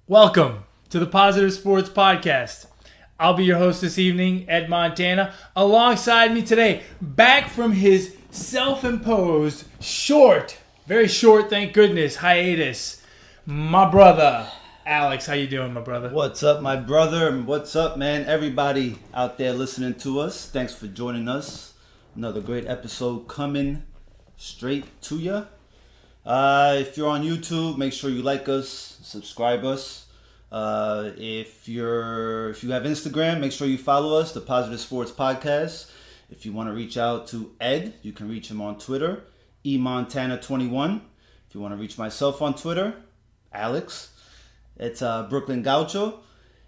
Welcome to the Positive Sports Podcast. I'll be your host this evening, Ed Montana. Alongside me today, back from his self-imposed very short, thank goodness, hiatus, my brother, Alex. How you doing, my brother? What's up, my brother? What's up, man? Everybody out there listening to us, thanks for joining us. Another great episode coming straight to you. If you're on YouTube, make sure you like us, subscribe us. If you have Instagram, make sure you follow us, the Positive Sports Podcast. If you want to reach out to Ed, you can reach him on Twitter, eMontana21. If you want to reach myself on Twitter, Alex, it's Brooklyn Gaucho.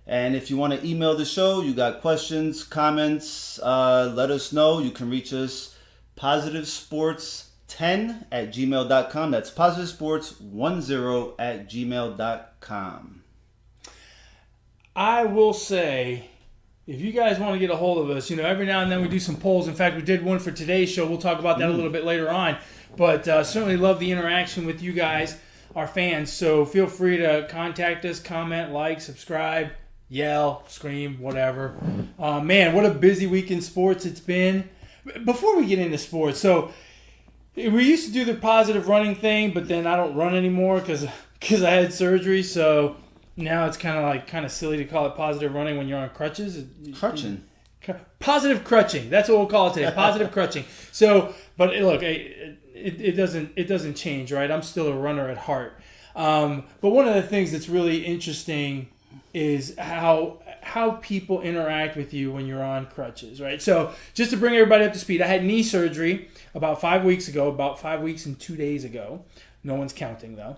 And if you want to email the show, you got questions, comments, let us know. You can reach us positivesports10@gmail.com. That's positivesports10@gmail.com. I will say, if you guys want to get a hold of us, every now and then we do some polls. In fact, we did one for today's show. We'll talk about that a little bit later on. But certainly love the interaction with you guys, our fans. So feel free to contact us, comment, like, subscribe, yell, scream, whatever. Man, what a busy week in sports it's been. Before we get into sports, so we used to do the positive running thing, but then I don't run anymore because I had surgery. So now it's kind of silly to call it positive running when you're on crutches. Crutching. Positive crutching. That's what we'll call it today. Positive crutching. So, but look, it doesn't change, right? I'm still a runner at heart. But one of the things that's really interesting is how people interact with you when you're on crutches, right? So just to bring everybody up to speed, I had knee surgery about 5 weeks ago, about 5 weeks and 2 days ago. No one's counting, though.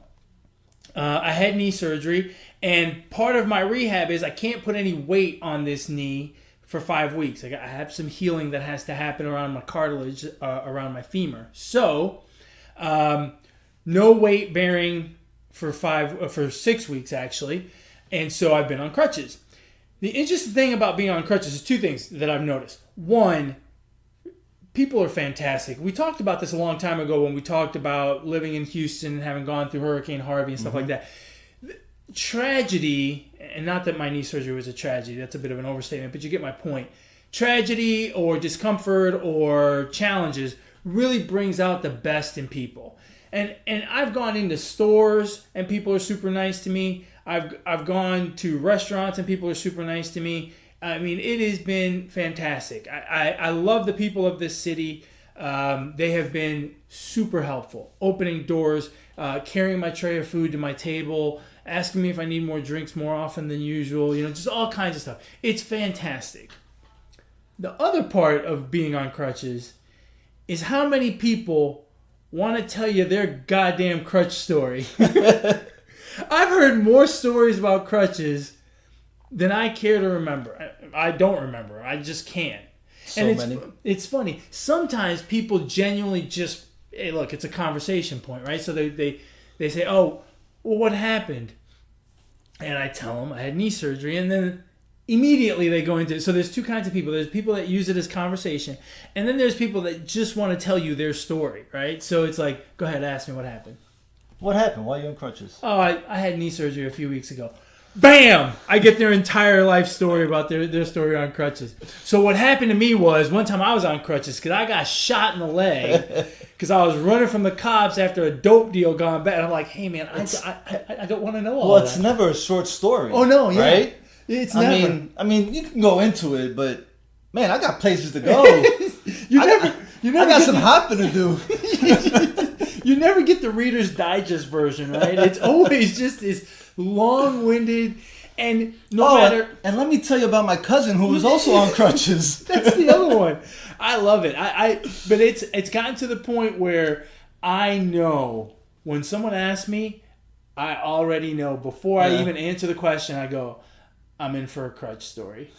I had knee surgery, and part of my rehab is I can't put any weight on this knee for 5 weeks. I have some healing that has to happen around my cartilage, around my femur. So, no weight bearing for 6 weeks, actually. And so I've been on crutches. The interesting thing about being on crutches is two things that I've noticed. One, people are fantastic. We talked about this a long time ago when we talked about living in Houston and having gone through Hurricane Harvey and stuff like that. Tragedy, and not that my knee surgery was a tragedy, that's a bit of an overstatement, but you get my point. Tragedy or discomfort or challenges really brings out the best in people. And I've gone into stores and people are super nice to me. I've gone to restaurants and people are super nice to me. I mean, it has been fantastic. I love the people of this city. They have been super helpful, opening doors, carrying my tray of food to my table, asking me if I need more drinks more often than usual, just all kinds of stuff. It's fantastic. The other part of being on crutches is how many people want to tell you their goddamn crutch story. I've heard more stories about crutches than I care to remember. I don't remember. I just can't. It's funny. Sometimes people genuinely just, hey, look, it's a conversation point, right? So they say, oh, well, what happened? And I tell them I had knee surgery, and then immediately they go into, so there's two kinds of people. There's people that use it as conversation, and then there's people that just want to tell you their story, right? So it's like, go ahead, ask me what happened. What happened? Why are you on crutches? Oh, I had knee surgery a few weeks ago. Bam! I get their entire life story about their story on crutches. So what happened to me was, one time I was on crutches because I got shot in the leg because I was running from the cops after a dope deal gone bad. I'm like, hey, man, I don't want to know all that. Well, it's never a short story. Oh, no, yeah. Right? It's never. I mean, you can go into it, but, man, I got places to go. I got some hopping to do. You never get the Reader's Digest version, right? It's always just this long-winded, and matter. And let me tell you about my cousin who was also on crutches. That's the other one. I love it. But it's gotten to the point where I know when someone asks me, I already know before I even answer the question. I go, I'm in for a crutch story.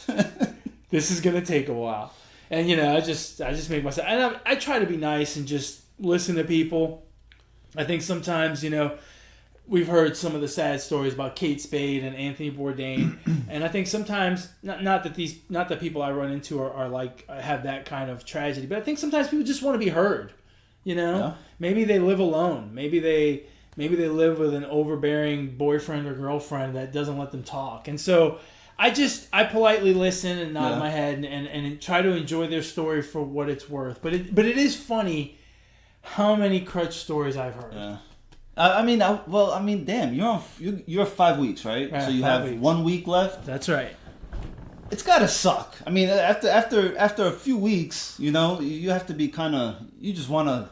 This is gonna take a while, and I just make myself. And I try to be nice and just listen to people. I think sometimes, we've heard some of the sad stories about Kate Spade and Anthony Bourdain, and I think sometimes not that people I run into are like have that kind of tragedy, but I think sometimes people just want to be heard. Yeah. Maybe they live alone. Maybe maybe they live with an overbearing boyfriend or girlfriend that doesn't let them talk. And so I politely listen and nod my head and try to enjoy their story for what it's worth. But it is funny how many crutch stories I've heard. Yeah. Damn, you're 5 weeks, right? Right, so you 5 have weeks. 1 week left. That's right. It's gotta suck. I mean, after a few weeks, you have to be you just want to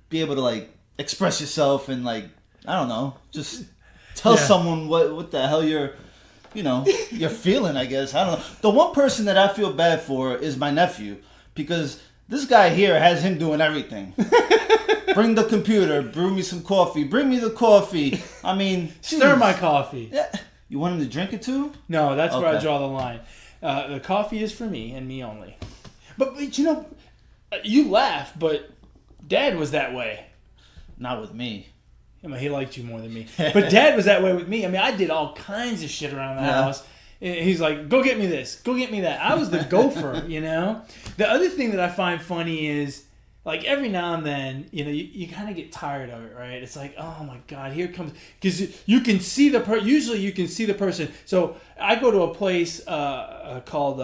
be able to like express yourself and like, I don't know, just tell someone what the hell you're feeling, I guess. I don't know. The one person that I feel bad for is my nephew, because this guy here has him doing everything. Bring the computer, brew me some coffee, bring me the coffee. I mean, Stir my coffee. Yeah. You want him to drink it too? No, that's where I draw the line. The coffee is for me and me only. But you laugh, but Dad was that way. Not with me. I mean, he liked you more than me. But Dad was that way with me. I mean, I did all kinds of shit around the house. He's like, go get me this, go get me that. I was the gopher, The other thing that I find funny is, like, every now and then, you kind of get tired of it, right? It's like, oh my God, here comes, because you can see usually you can see the person. So I go to a place called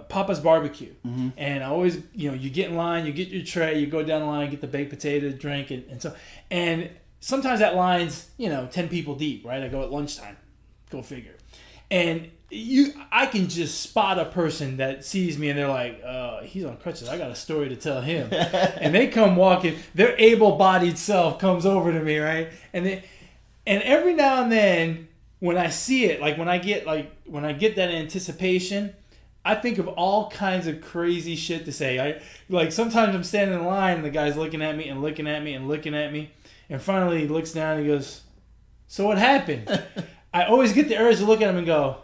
Papa's Barbecue, and I always, you get in line, you get your tray, you go down the line, get the baked potato, drink, and sometimes that line's 10 people deep, right? I go at lunchtime, go figure, and I can just spot a person that sees me and they're like, he's on crutches, I got a story to tell him. And they come walking, their able-bodied self comes over to me, right? And every now and then when I see it, like when I get that anticipation, I think of all kinds of crazy shit to say. Sometimes I'm standing in line and the guy's looking at me and looking at me and looking at me, and finally he looks down and he goes, so what happened? I always get the urge to look at him and go,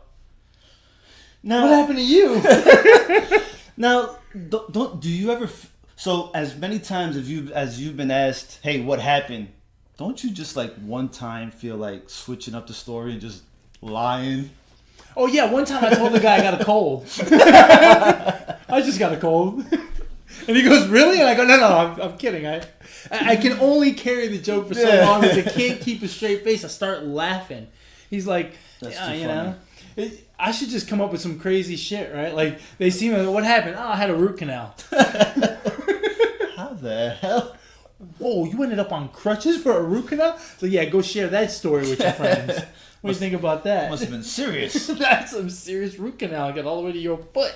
now, what happened to you? Now, do you ever? So as many times as you've been asked, hey, what happened? Don't you just like one time feel like switching up the story and just lying? Oh yeah, one time I told the guy I got a cold. I just got a cold, and he goes, really? And I go, no, I'm kidding. I can only carry the joke for so long because I can't keep a straight face. I start laughing. He's like, that's too funny. I should just come up with some crazy shit, right? Like, they see me, what happened? Oh, I had a root canal. How the hell? Whoa, you ended up on crutches for a root canal? So yeah, go share that story with your friends. What do you think about that? Must have been serious. That's some serious root canal. I got all the way to your foot.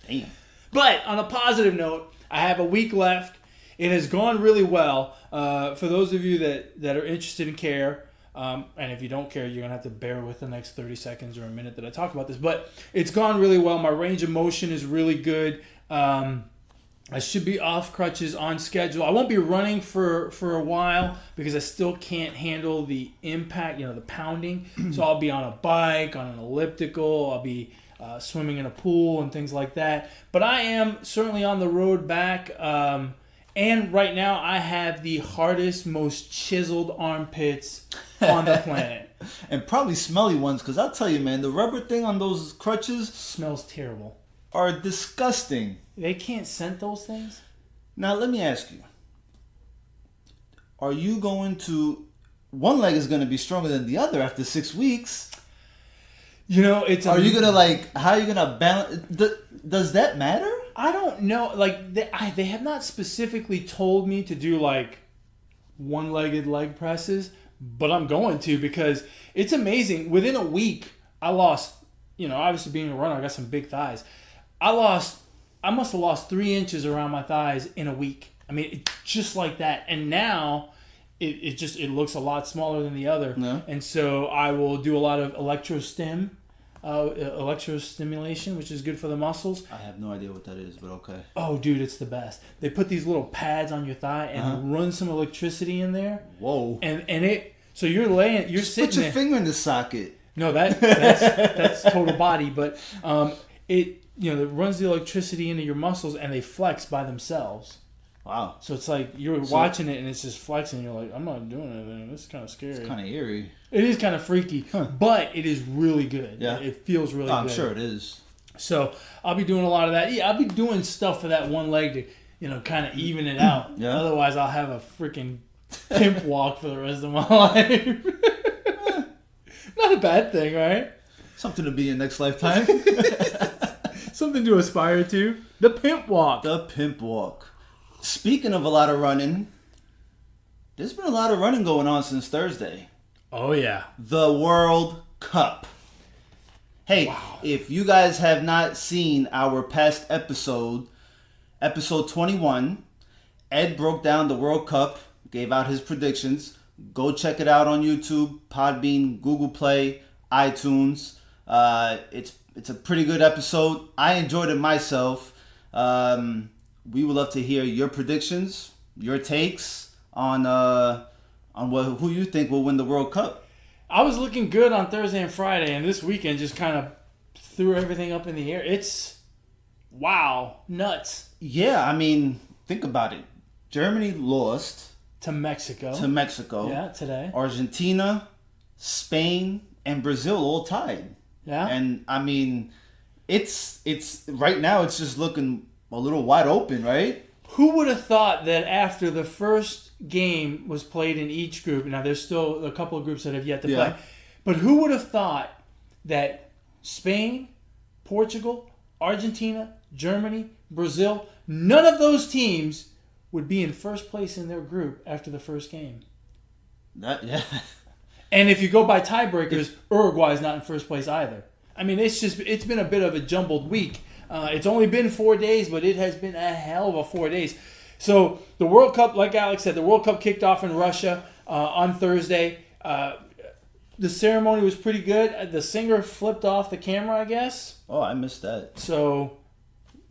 Damn. But on a positive note, I have a week left. It has gone really well. For those of you that are interested in care, and if you don't care, you're going to have to bear with the next 30 seconds or a minute that I talk about this. But it's gone really well. My range of motion is really good. I should be off crutches on schedule. I won't be running for a while because I still can't handle the impact, the pounding. So I'll be on a bike, on an elliptical. I'll be swimming in a pool and things like that. But I am certainly on the road back. And right now I have the hardest, most chiseled armpits on the planet. And probably smelly ones, because I'll tell you, man, the rubber thing on those crutches smells terrible. Are disgusting. They can't scent those things? Now, let me ask you. Are you going to... One leg is going to be stronger than the other after 6 weeks. It's... Are you going to, like... How are you going to balance... Does that matter? I don't know. Like, they have not specifically told me to do, like, one-legged leg presses, but I'm going to because it's amazing. Within a week, I lost... obviously being a runner, I got some big thighs. I must have lost 3 inches around my thighs in a week. I mean, just like that. And now it looks a lot smaller than the other. Yeah. And so I will do a lot of electrostimulation, which is good for the muscles. I have no idea what that is, but okay. Oh, dude, it's the best. They put these little pads on your thigh and run some electricity in there. Whoa. And it, so you're sitting put your there. finger in the socket. No, that's total body, but it runs the electricity into your muscles and they flex by themselves. Wow. So it's like you're watching it and it's just flexing. You're like, I'm not doing anything. This is kind of scary. It's kind of eerie. It is kind of freaky, but it is really good. Yeah. It feels really good. I'm sure it is. So I'll be doing a lot of that. Yeah, I'll be doing stuff for that one leg to, kind of even it out. Yeah. Otherwise, I'll have a freaking pimp walk for the rest of my life. Not a bad thing, right? Something to be in next lifetime. Something to aspire to. The pimp walk. The pimp walk. Speaking of a lot of running, there's been a lot of running going on since Thursday. Oh, yeah. The World Cup. Hey, if you guys have not seen our past episode 21, Ed broke down the World Cup, gave out his predictions. Go check it out on YouTube, Podbean, Google Play, iTunes. It's a pretty good episode. I enjoyed it myself. We would love to hear your predictions, your takes on who you think will win the World Cup. I was looking good on Thursday and Friday, and this weekend just kind of threw everything up in the air. It's, wow, nuts. Yeah, I mean, think about it. Germany lost to Mexico. Yeah, today. Argentina, Spain, and Brazil all tied. Yeah. And, I mean, it's right now it's just looking a little wide open, right? Who would have thought that after the first game was played in each group, now there's still a couple of groups that have yet to play, but who would have thought that Spain, Portugal, Argentina, Germany, Brazil, none of those teams would be in first place in their group after the first game? And if you go by tiebreakers, Uruguay's not in first place either. I mean, it's been a bit of a jumbled week. It's only been 4 days, but it has been a hell of a 4 days. So the World Cup, like Alex said, the World Cup kicked off in Russia on Thursday. The ceremony was pretty good. The singer flipped off the camera, I guess. Oh, I missed that. So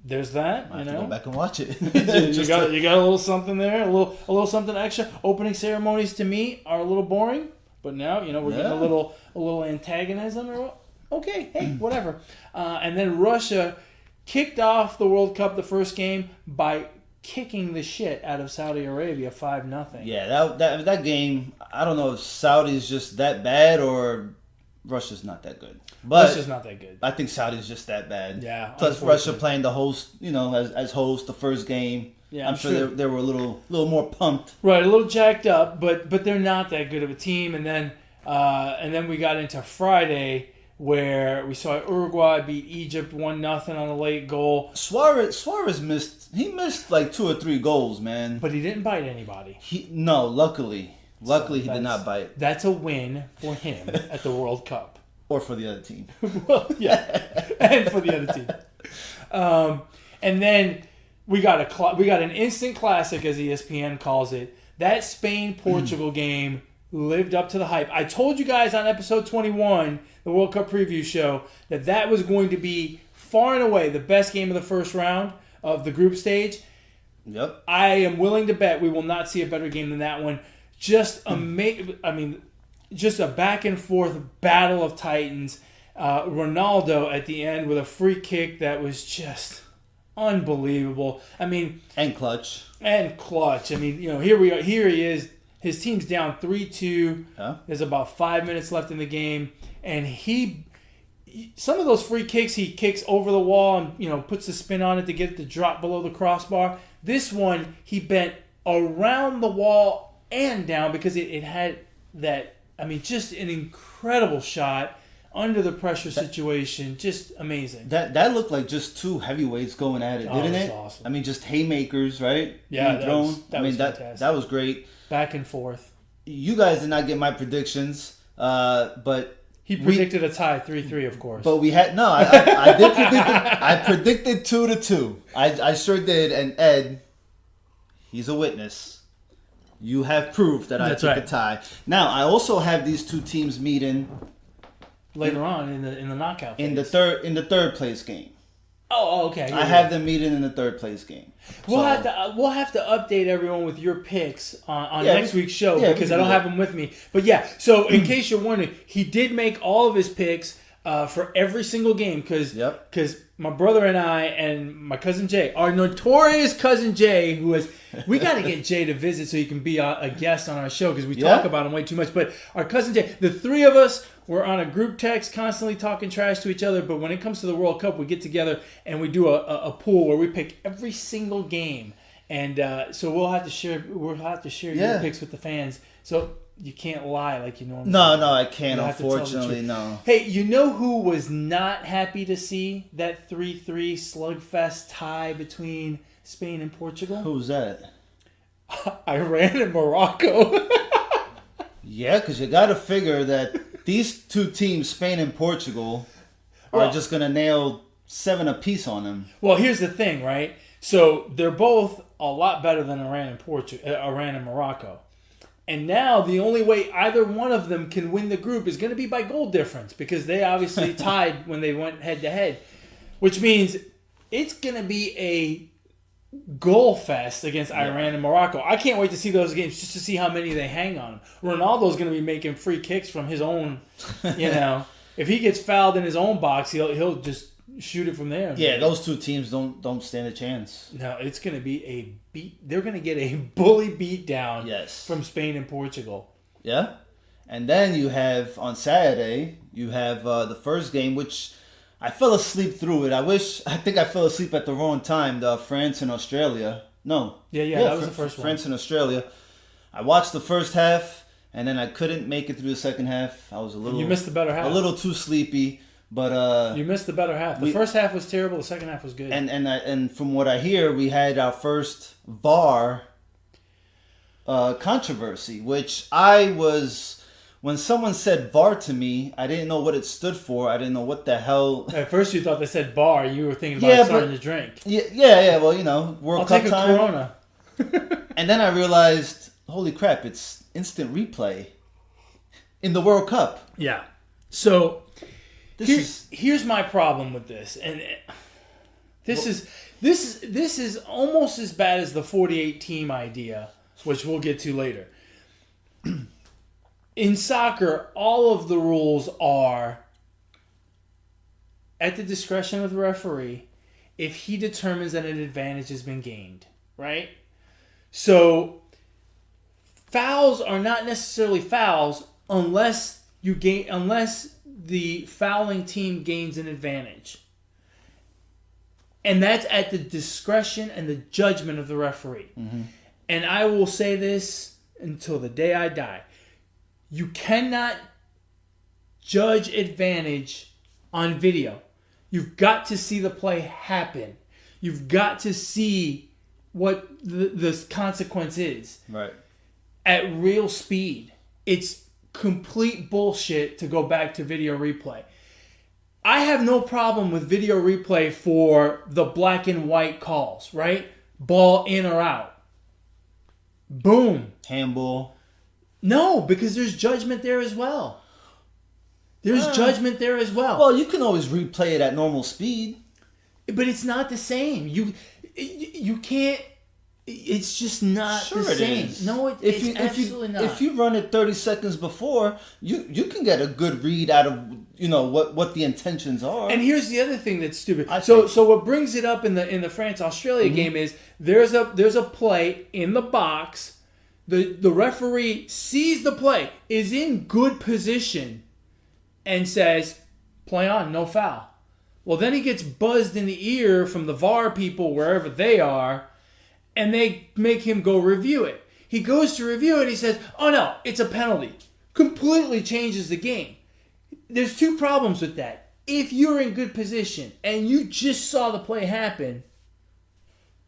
there's that. I have to go back and watch it. you got a little something there, a little something extra. Opening ceremonies to me are a little boring, but now we're getting a little antagonism. Okay, hey, whatever. And then Russia kicked off the World Cup, the first game, by kicking the shit out of Saudi Arabia 5-0. Yeah, that game, I don't know if Saudi's just that bad or Russia's not that good. But Russia's not that good. I think Saudi's just that bad. Yeah. Plus Russia playing the host, as host the first game. Yeah, I'm sure they were a little more pumped. Right, a little jacked up, but they're not that good of a team. And then we got into Friday, where we saw Uruguay beat Egypt 1-0 on a late goal. Suarez missed like 2 or 3 goals, man. But he didn't bite anybody. Luckily he did not bite. That's a win for him at the World Cup. Or for the other team. Well, yeah, and for the other team. And then we got an instant classic, as ESPN calls it. That Spain-Portugal game lived up to the hype. I told you guys on episode 21, the World Cup preview show, that was going to be far and away the best game of the first round of the group stage. Yep. I am willing to bet we will not see a better game than that one. Just just a back and forth battle of titans. Ronaldo at the end with a free kick that was just unbelievable. And clutch. Here we are. Here he is. His team's down 3-2. Huh? There's about 5 minutes left in the game, and some of those free kicks he kicks over the wall and puts the spin on it to get it to drop below the crossbar. This one he bent around the wall and down because it had that. Just an incredible shot under the pressure situation. Just amazing. That looked like just 2 heavyweights going at it, didn't it? Awesome. Just haymakers, right? Yeah, that was fantastic. That was great. Back and forth. You guys did not get my predictions, but he predicted a tie, 3-3, of course. But we had I did predict. I predicted 2-2. I sure did, and Ed, he's a witness. You have proof that I took a tie. Now I also have these 2 teams meeting later on in the knockout phase. in the third place game. Oh, okay. I have them meeting in the third place game. We'll have to update everyone with your picks on next week's show because I don't have them with me. But so in case you're wondering, he did make all of his picks for every single game because my brother and I and my cousin Jay, our notorious cousin Jay, we got to get Jay to visit so he can be a guest on our show because we talk about him way too much. But our cousin Jay, the 3 of us, we're on a group text constantly talking trash to each other. But when it comes to the World Cup, we get together and we do a pool where we pick every single game. And so we'll have to share your picks with the fans. So you can't lie like you normally. No, I can't. You'll have to tell the Unfortunately, truth. no. Hey, you know who was not happy to see that 3-3 slugfest tie between Spain and Portugal? Who's that? Iran and Morocco. Yeah, because you got to figure that these two teams, Spain and Portugal, are just going to nail 7 apiece on them. Well, here's the thing, right? So they're both a lot better than Iran and Morocco. And now the only way either one of them can win the group is going to be by goal difference because they obviously tied when they went head-to-head, which means it's going to be a goal fest against Iran and Morocco. I can't wait to see those games just to see how many they hang on. Ronaldo's going to be making free kicks from his own, if he gets fouled in his own box, he'll just shoot it from there. Yeah, those two teams don't stand a chance. No, it's going to be they're going to get a bully beat down from Spain and Portugal. Yeah. And then you have, on Saturday, the first game, which I fell asleep through it. I think I fell asleep at the wrong time, the France and Australia. No. Yeah, that was the first one. France and Australia. I watched the first half, and then I couldn't make it through the second half. I was You missed the better half. A little too sleepy. But you missed the better half. The first half was terrible. The second half was good. And from what I hear, we had our first VAR controversy, which when someone said VAR to me, I didn't know what it stood for. I didn't know what the hell. At first, you thought they said bar. You were thinking about starting to drink. Yeah. Well, World Cup take a time. Corona. And then I realized, holy crap! It's instant replay in the World Cup. Yeah. So. Here's my problem with this, and this is almost as bad as the 48 team idea, which we'll get to later. In soccer, all of the rules are at the discretion of the referee if he determines that an advantage has been gained, right? So fouls are not necessarily fouls unless the fouling team gains an advantage. And that's at the discretion and the judgment of the referee. Mm-hmm. And I will say this until the day I die. You cannot judge advantage on video. You've got to see the play happen. You've got to see what the consequence is. Right. At real speed. It's complete bullshit to go back to video replay. I have no problem with video replay for the black and white calls, right? Ball in or out. Boom. Handball. No, because there's judgment there as well. Judgment there as well. Well, you can always replay it at normal speed. But it's not the same. You can't. It's just not the same. Is. No, it's absolutely not. If you run it 30 seconds before, you can get a good read out of what the intentions are. And here's the other thing that's stupid. So what brings it up in the France Australia game is there's a play in the box. The referee sees the play, is in good position, and says, "Play on, no foul." Well, then he gets buzzed in the ear from the VAR people wherever they are. And they make him go review it. He goes to review it and he says, "Oh no, it's a penalty." Completely changes the game. There's two problems with that. If you're in good position and you just saw the play happen,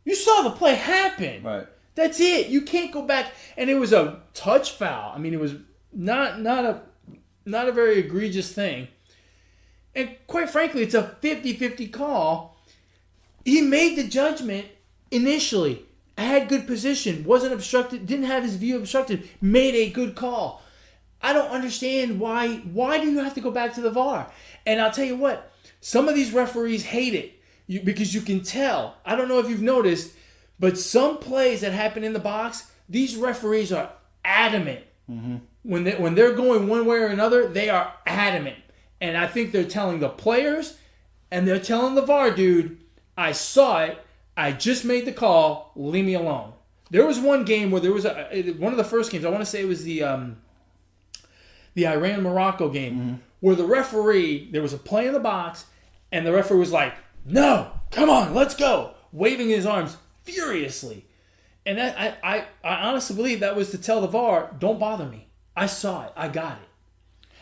you saw the play happen. Right. That's it. You can't go back. And it was a touch foul. I mean, it was not a very egregious thing. And quite frankly, it's a 50-50 call. He made the judgment initially. Had good position, wasn't obstructed, didn't have his view obstructed, made a good call. I don't understand why do you have to go back to the VAR? And I'll tell you what, some of these referees hate it because you can tell. I don't know if you've noticed, but some plays that happen in the box, these referees are adamant. Mm-hmm. When they're going one way or another, they are adamant. And I think they're telling the players and they're telling the VAR dude, I saw it. I just made the call. Leave me alone. There was one game where there was one of the first games. I want to say it was the Iran-Morocco game where the referee, there was a play in the box, and the referee was like, "No, come on, let's go," waving his arms furiously. And I honestly believe that was to tell the VAR, don't bother me. I saw it. I got it.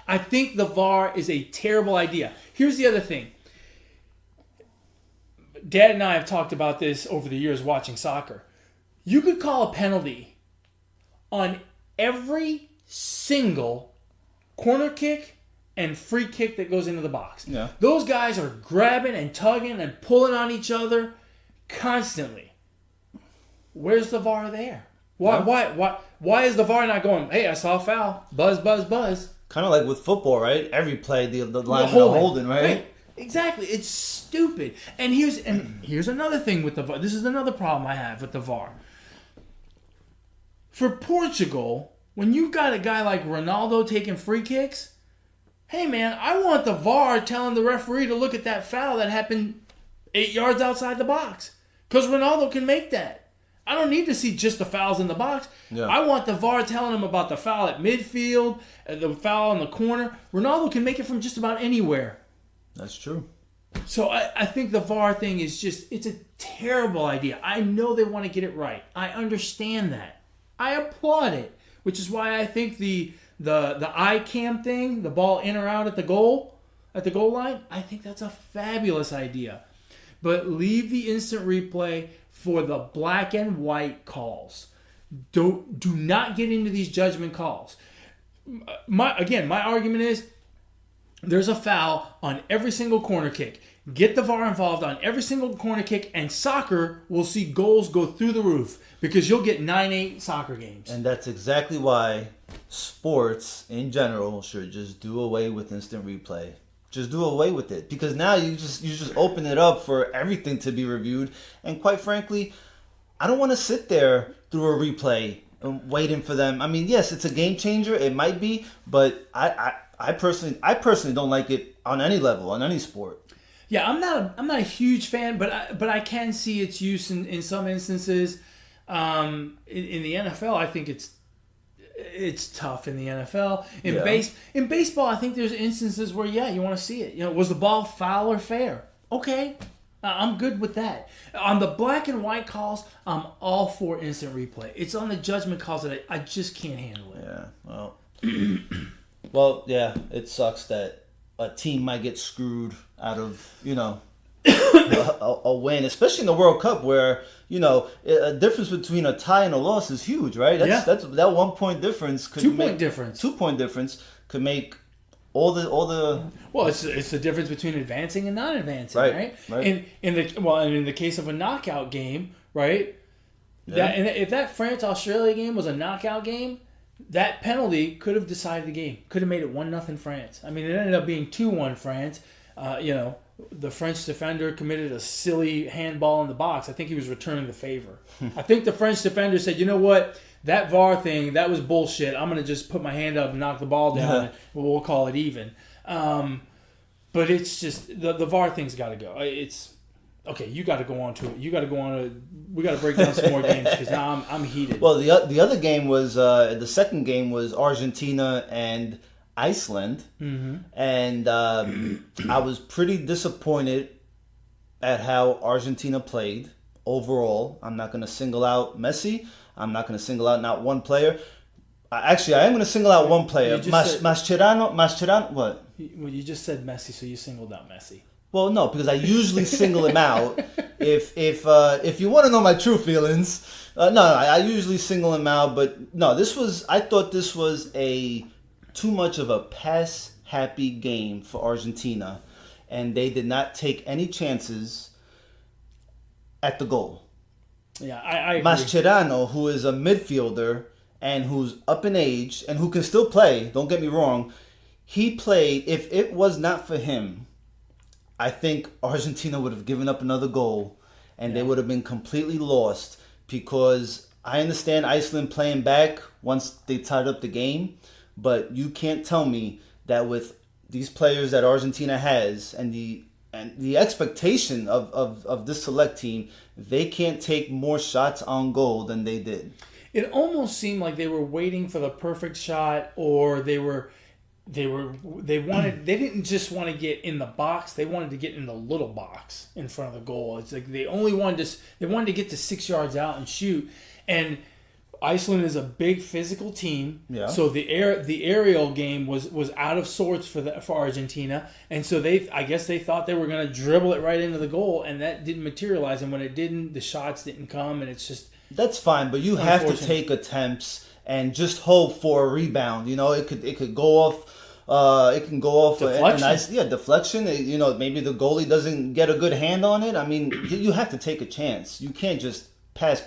I think the VAR is a terrible idea. Here's the other thing. Dad and I have talked about this over the years watching soccer. You could call a penalty on every single corner kick and free kick that goes into the box. Yeah. Those guys are grabbing and tugging and pulling on each other constantly. Where's the VAR there? Why is the VAR not going, hey, I saw a foul. Buzz, buzz, buzz. Kind of like with football, right? Every play, the linemen are holding, right? Exactly. It's stupid. And here's another thing with the VAR. This is another problem I have with the VAR. For Portugal, when you've got a guy like Ronaldo taking free kicks, hey, man, I want the VAR telling the referee to look at that foul that happened 8 yards outside the box. Because Ronaldo can make that. I don't need to see just the fouls in the box. Yeah. I want the VAR telling him about the foul at midfield, the foul in the corner. Ronaldo can make it from just about anywhere. That's true. So I think the VAR thing is it's a terrible idea. I know they want to get it right. I understand that. I applaud it, which is why I think the eye cam thing, the ball in or out at the goal line, I think that's a fabulous idea. But leave the instant replay for the black and white calls. Do not get into these judgment calls. My argument is there's a foul on every single corner kick. Get the VAR involved on every single corner kick, and soccer will see goals go through the roof because you'll get 9-8 soccer games. And that's exactly why sports in general should just do away with instant replay. Just do away with it, because now you just open it up for everything to be reviewed. And quite frankly, I don't want to sit there through a replay and waiting for them. I mean, yes, it's a game changer. It might be, but I personally don't like it on any level, on any sport. Yeah, I'm not a huge fan, but I can see its use in some instances. In the NFL, I think it's tough in the NFL. In baseball, I think there's instances where, you want to see it. Was the ball foul or fair? Okay, I'm good with that. On the black and white calls, I'm all for instant replay. It's on the judgment calls that I just can't handle it. Yeah, well, yeah, it sucks that a team might get screwed out of, a win, especially in the World Cup where, a difference between a tie and a loss is huge, right? That's that 1 point difference could 2 point difference. 2 point difference could make all the Well, it's the difference between advancing and not advancing, right? In the case of a knockout game, right? Yeah. If that France-Australia game was a knockout game, that penalty could have decided the game. Could have made it 1-0 France. I mean, it ended up being 2-1 France. The French defender committed a silly handball in the box. I think he was returning the favor. I think the French defender said, you know what? That VAR thing, that was bullshit. I'm going to just put my hand up and knock the ball down. And we'll call it even. But it's just, the VAR thing's got to go. It's, okay, you got to go on to it. You got to go on to, we got to break down some more games because now I'm heated. Well, the other game was, the second game was Argentina and Iceland, and I was pretty disappointed at how Argentina played overall. I'm not going to single out Messi. I'm not going to single out not one player. Actually, I am going to single out one player. Mascherano. What? Well, you just said Messi, so you singled out Messi. Well, no, because I usually single him out. If you want to know my true feelings, I usually single him out. But no, I thought this was too much of a pass-happy game for Argentina, and they did not take any chances at the goal. Yeah, I agree. Mascherano, who is a midfielder and who's up in age and who can still play, don't get me wrong, he played. If it was not for him, I think Argentina would have given up another goal, and they would have been completely lost, because I understand Iceland playing back once they tied up the game, but you can't tell me that with these players that Argentina has and the expectation of this select team, they can't take more shots on goal than they did. It almost seemed like they were waiting for the perfect shot, or they didn't just want to get in the box, they wanted to get in the little box in front of the goal. It's like they wanted to get to 6 yards out and shoot. And Iceland is a big physical team, Yeah. so the aerial game was out of sorts for Argentina, and so I guess they thought they were going to dribble it right into the goal, and that didn't materialize. And when it didn't, the shots didn't come, and it's just that's fine. But you have to take attempts and just hope for a rebound. It could go off. It can go off deflection. A nice deflection. Maybe the goalie doesn't get a good hand on it. I mean, you have to take a chance. You can't just pass.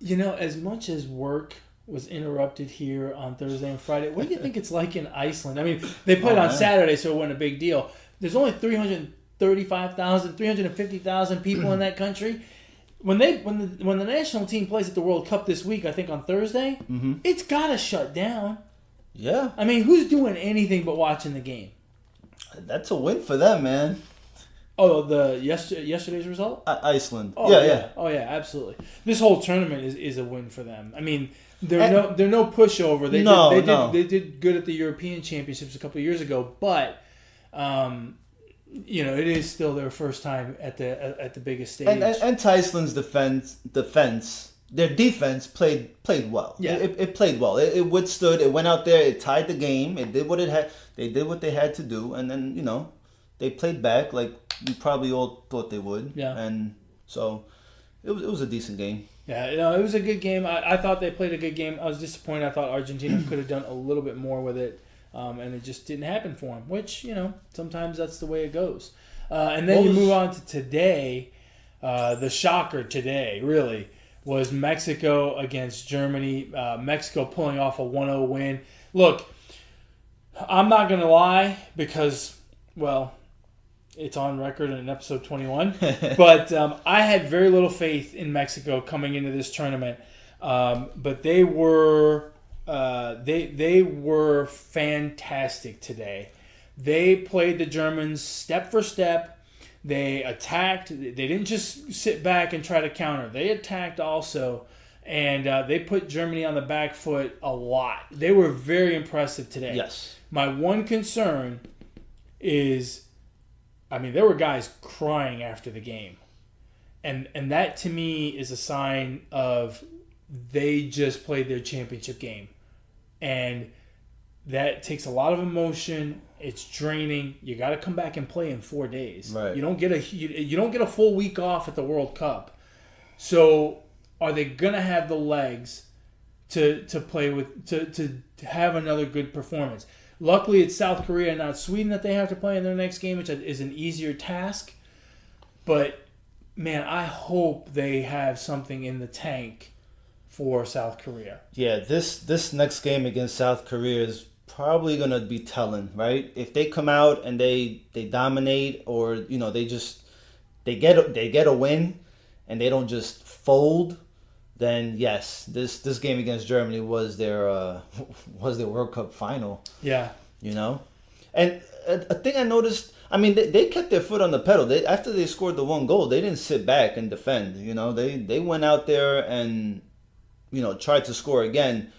As much as work was interrupted here on Thursday and Friday, what do you think it's like in Iceland? I mean, they played on Saturday, so it wasn't a big deal. There's only 350,000 people in that country. When the national team plays at the World Cup this week, I think on Thursday, it's got to shut down. Yeah. I mean, who's doing anything but watching the game? That's a win for them, man. Oh, yesterday's result? Iceland. Oh, yeah. Oh, yeah, absolutely. This whole tournament is a win for them. I mean, they're no pushover. They did good at the European Championships a couple of years ago, but it is still their first time at the biggest stage. And to Iceland's defense, their defense played well. Yeah. It played well. It withstood. It went out there. It tied the game. It did what it had. They did what they had to do, and then they played back like we probably all thought they would. Yeah. And so it was a decent game. Yeah, it was a good game. I thought they played a good game. I was disappointed. I thought Argentina could have done a little bit more with it, and it just didn't happen for them, which, sometimes that's the way it goes. And then you move on to today. The shocker today, really, was Mexico against Germany. Mexico pulling off a 1-0 win. Look, I'm not going to lie because, well, it's on record in episode 21. But I had very little faith in Mexico coming into this tournament. But they were fantastic today. They played the Germans step for step. They attacked. They didn't just sit back and try to counter. They attacked also. And they put Germany on the back foot a lot. They were very impressive today. Yes. My one concern is, there were guys crying after the game. And that, to me, is a sign of they just played their championship game. And that takes a lot of emotion. It's draining. You got to come back and play in 4 days. Right. You don't get a full week off at the World Cup. So are they going to have the legs to play with to have another good performance? Luckily, it's South Korea and not Sweden that they have to play in their next game, which is an easier task. But, man, I hope they have something in the tank for South Korea. Yeah, this next game against South Korea is probably going to be telling, right? If they come out and they dominate, or they get a win and they don't just fold, then yes, this game against Germany was their World Cup final. Yeah. And a thing I noticed, they kept their foot on the pedal. After they scored the one goal, they didn't sit back and defend. They went out there and tried to score again.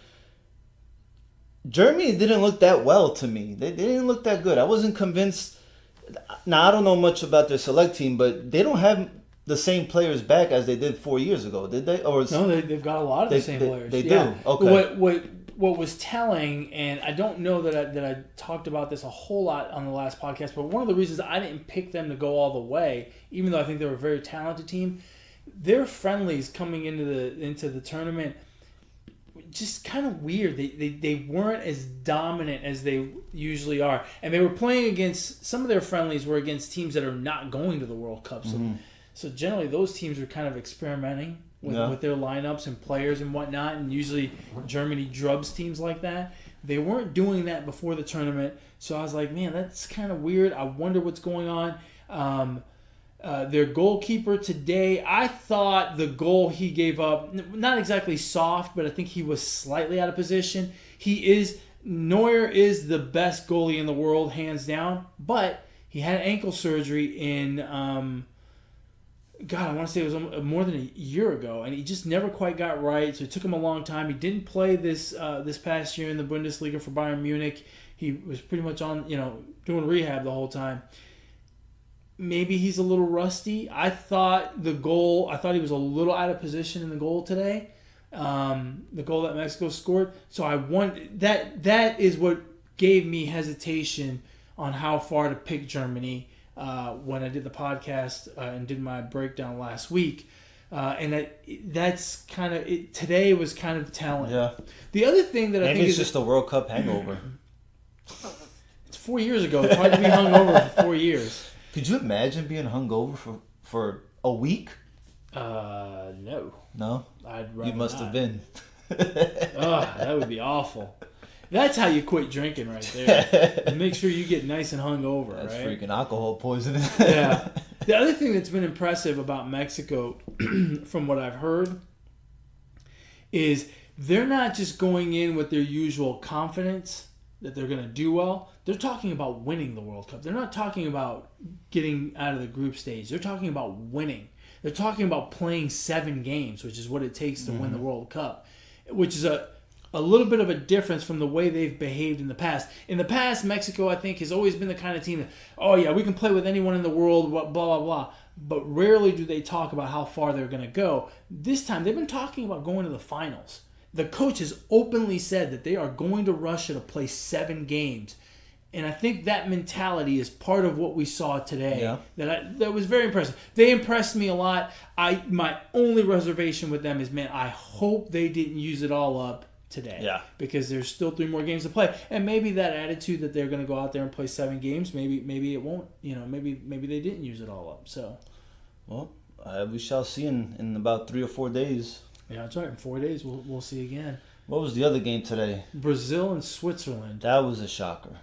Germany didn't look that well to me. They didn't look that good. I wasn't convinced. Now, I don't know much about their select team, but they don't have the same players back as they did 4 years ago, did they? No, they've got a lot of the same players. They do. Okay. What was telling, and I don't know that I talked about this a whole lot on the last podcast, but one of the reasons I didn't pick them to go all the way, even though I think they're a very talented team, their friendlies coming into the tournament just kind of weird. They weren't as dominant as they usually are, and they were playing against, some of their friendlies were against teams that are not going to the World Cup. So generally those teams were kind of experimenting with their lineups and players and whatnot, and usually Germany drubs teams like that. They weren't doing that before the tournament, so I was like, man, that's kind of weird. I wonder what's going on. Their goalkeeper today, I thought the goal he gave up, not exactly soft, but I think he was slightly out of position. Neuer is the best goalie in the world, hands down, but he had ankle surgery in, I want to say it was more than a year ago, and he just never quite got right, so it took him a long time. He didn't play this past year in the Bundesliga for Bayern Munich. He was pretty much on, doing rehab the whole time. maybe he's a little rusty. I thought he was a little out of position in the goal today. The goal that Mexico scored. So that is what gave me hesitation on how far to pick Germany when I did the podcast and did my breakdown last week. And that's kind of it. Today was kind of telling. Yeah. The other thing that I think it's just a World Cup hangover. It's 4 years ago. It's hard to be hungover for 4 years. Could you imagine being hungover for a week? No. No? I'd rather You must not. have been. That would be awful. That's how you quit drinking right there. Make sure you get nice and hungover, That's right? freaking alcohol poisoning. Yeah. The other thing that's been impressive about Mexico, from what I've heard, is they're not just going in with their usual confidence that they're going to do well. They're talking about winning the World Cup. They're not talking about getting out of the group stage. They're talking about winning. They're talking about playing 7 games, which is what it takes to win the World Cup, which is a little bit of a difference from the way they've behaved in the past. In the past, Mexico, I think, has always been the kind of team that, oh yeah, we can play with anyone in the world, blah, blah, blah. But rarely do they talk about how far they're going to go. This time, they've been talking about going to the finals. The coach has openly said that they are going to Russia to play 7 games. And I think that mentality is part of what we saw today. Yeah. That was very impressive. They impressed me a lot. My only reservation with them is, man, I hope they didn't use it all up today. Yeah. Because there's still 3 more games to play. And maybe that attitude that they're going to go out there and play 7 games, maybe it won't. Maybe they didn't use it all up. So, Well, we shall see in about 3 or 4 days. yeah, that's right. In 4 days, we'll see again. What was the other game today? Brazil and Switzerland. That was a shocker.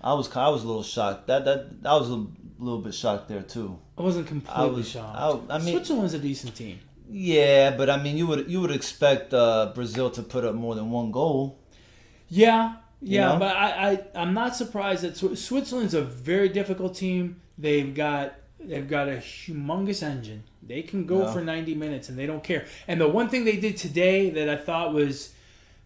I was a little shocked. That I was a little bit shocked there too. I wasn't completely shocked. I mean, Switzerland's a decent team. Yeah, but I mean, you would expect Brazil to put up more than 1 goal. Yeah, You know? but I'm not surprised that Switzerland's a very difficult team. They've got a humongous engine. They can go for 90 minutes and they don't care. And the one thing they did today that I thought was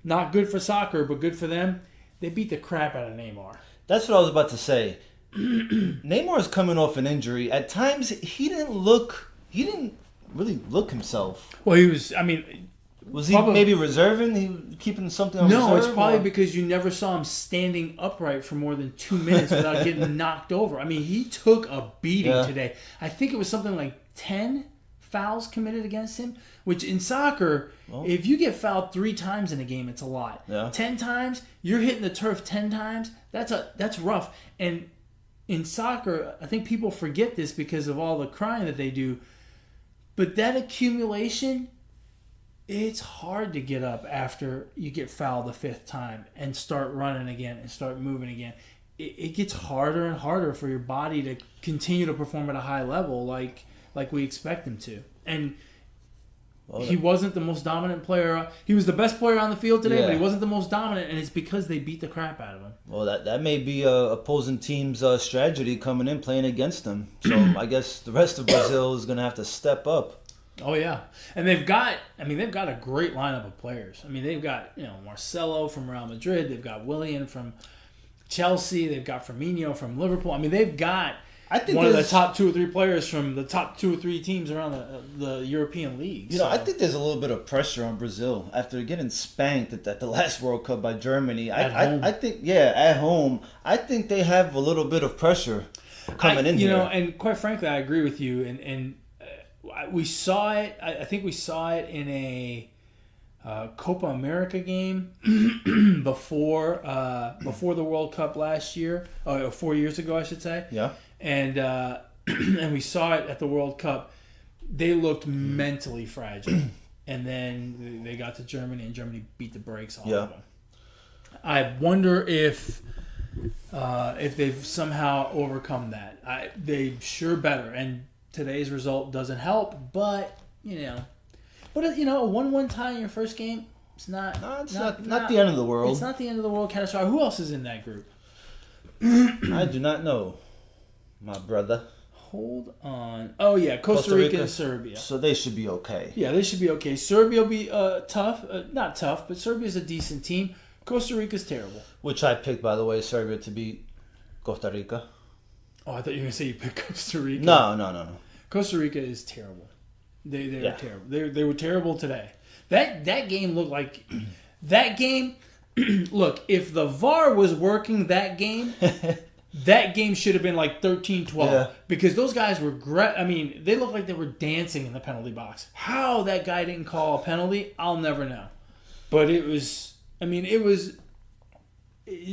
not good for soccer but good for them, they beat the crap out of Neymar. That's what I was about to say. Neymar is coming off an injury. At times, he didn't really look himself. Well, he was. I mean, Was he maybe reserving? He was keeping something on reserve? No, it's probably because you never saw him standing upright for more than 2 minutes without getting knocked over. I mean, he took a beating today. I think it was something like 10 fouls committed against him, which in soccer, if you get fouled 3 times in a game, it's a lot. Yeah. 10 times, you're hitting the turf 10 times, that's rough. And in soccer, I think people forget this because of all the crying that they do, but that accumulation, it's hard to get up after you get fouled the 5th time and start running again and start moving again. It gets harder and harder for your body to continue to perform at a high level like we expect him to. And he wasn't the most dominant player. He was the best player on the field today, but he wasn't the most dominant, and it's because they beat the crap out of him. Well, that may be opposing team's strategy coming in, playing against them. So I guess the rest of Brazil is going to have to step up. Oh yeah, and they've got a great lineup of players. I mean, they've got Marcelo from Real Madrid, they've got Willian from Chelsea, they've got Firmino from Liverpool. I mean, they've got one of the top 2 or 3 players from the top 2 or 3 teams around the European league. I think there's a little bit of pressure on Brazil after getting spanked at the last World Cup by Germany. I think at home, I think they have a little bit of pressure coming in here. And quite frankly, I agree with you. And we saw it. I think we saw it in a Copa America game before the World Cup last year, 4 years ago, I should say. Yeah. And and we saw it at the World Cup. They looked mentally fragile, and then they got to Germany, and Germany beat the brakes off of them. I wonder if they've somehow overcome that. They sure better. And today's result doesn't help, but a 1-1 tie in your first game, it's not the end of the world. It's not the end of the world catastrophe. Who else is in that group? I do not know, my brother. Hold on. Oh yeah, Costa Rica and Serbia. So they should be okay. Yeah, they should be okay. Serbia will be tough. Not tough, but Serbia's a decent team. Costa Rica's terrible. Which I picked, by the way, Serbia to beat Costa Rica. Oh, I thought you were going to say you picked Costa Rica. No. Costa Rica is terrible. They were terrible. They were terrible today. That game looked like that game. Look, if the VAR was working that game, that game should have been like 13-12 because those guys were I mean, they looked like they were dancing in the penalty box. How that guy didn't call a penalty, I'll never know. But it was. I mean, it was.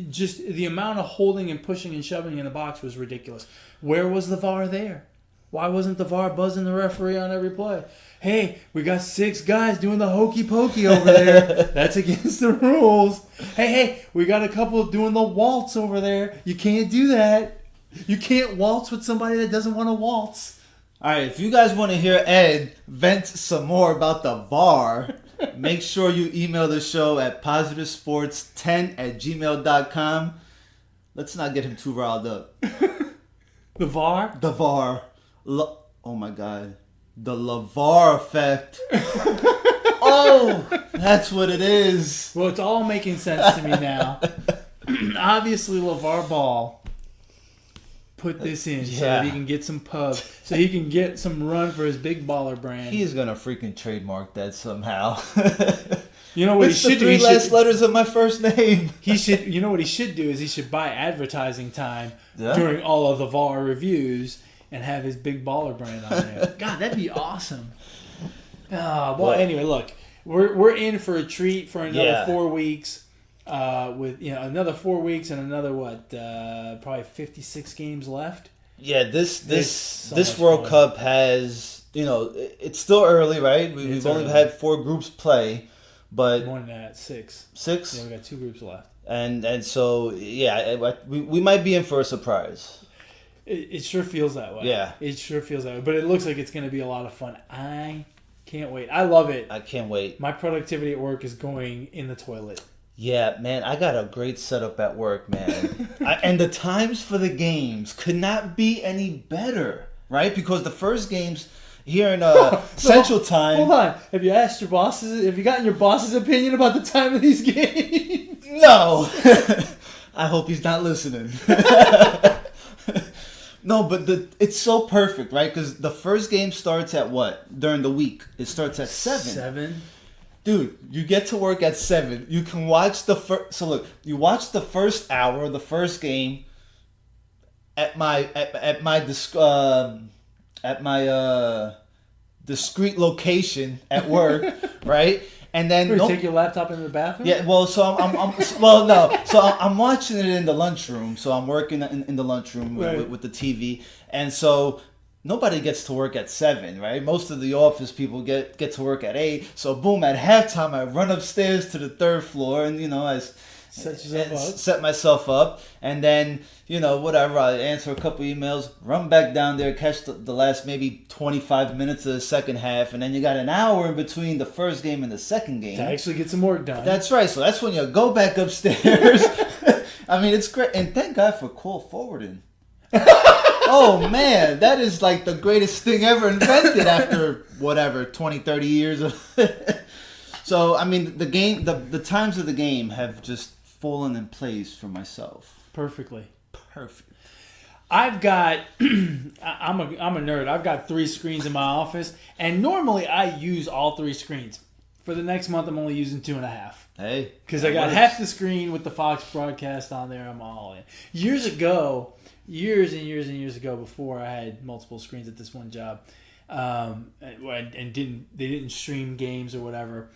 Just the amount of holding and pushing and shoving in the box was ridiculous. Where was the VAR there? Why wasn't the VAR buzzing the referee on every play? Hey, we got 6 guys doing the hokey pokey over there. That's against the rules. Hey, we got a couple doing the waltz over there. You can't do that. You can't waltz with somebody that doesn't want to waltz. All right, if you guys want to hear Ed vent some more about the VAR, make sure you email the show at positivesports10@gmail.com. Let's not get him too riled up. The VAR? The VAR. Oh my God. The LeVar effect. Oh, that's what it is. Well, it's all making sense to me now. Obviously, LeVar Ball put this in so that he can get some pub, so he can get some run for his big baller brand. He's going to freaking trademark that somehow. You know what he should do? The 3 last letters of my first name. He should. You know what he should do is he should buy advertising time during all of the VAR reviews and have his big baller brand on there. God, that'd be awesome. Anyway, look, we're in for a treat for another 4 weeks. With another 4 weeks and another probably 56 games left. Yeah, this World Cup has it's still early, right? We've only had 4 groups play. But more than that, 6. 6? Yeah, we got 2 groups left. And so, we might be in for a surprise. It sure feels that way. Yeah. It sure feels that way. But it looks like it's going to be a lot of fun. I can't wait. I love it. I can't wait. My productivity at work is going in the toilet. Yeah, man, I got a great setup at work, man. And the times for the games could not be any better, right? Because the first games... Here in Central Time. Hold on. Have you asked your bosses? Have you gotten your boss's opinion about the time of these games? No. I hope he's not listening. No, but it's so perfect, right? Because the first game starts at what? During the week. It starts at 7. 7? Dude, you get to work at 7. You can watch the first... So look, you watch the first hour, the first game at my discreet location at work, right? And then take your laptop in the bathroom. Yeah, well, so I'm watching it in the lunchroom. So I'm working in the lunchroom with the TV, and so nobody gets to work at 7, right? Most of the office people get to work at 8. So boom, at halftime, I run upstairs to the 3rd floor, and set myself up, and then whatever, I answer a couple emails, run back down there, catch the last maybe 25 minutes of the second half, and then you got an hour in between the first game and the second game to actually get some work done. That's right. So that's when you go back upstairs. I mean, it's great, and thank God for call forwarding. Oh man, that is like the greatest thing ever invented after 20-30 years of So I mean, the game, the times of the game have just fallen in place for myself. Perfectly. Perfect. I've got, I'm a nerd. I've got 3 screens in my office, and normally I use all 3 screens. For the next month, I'm only using 2.5. Hey. Because I got half the screen with the Fox broadcast on there. I'm all in. Years and years ago, before I had multiple screens at this one job, and they didn't stream games or whatever,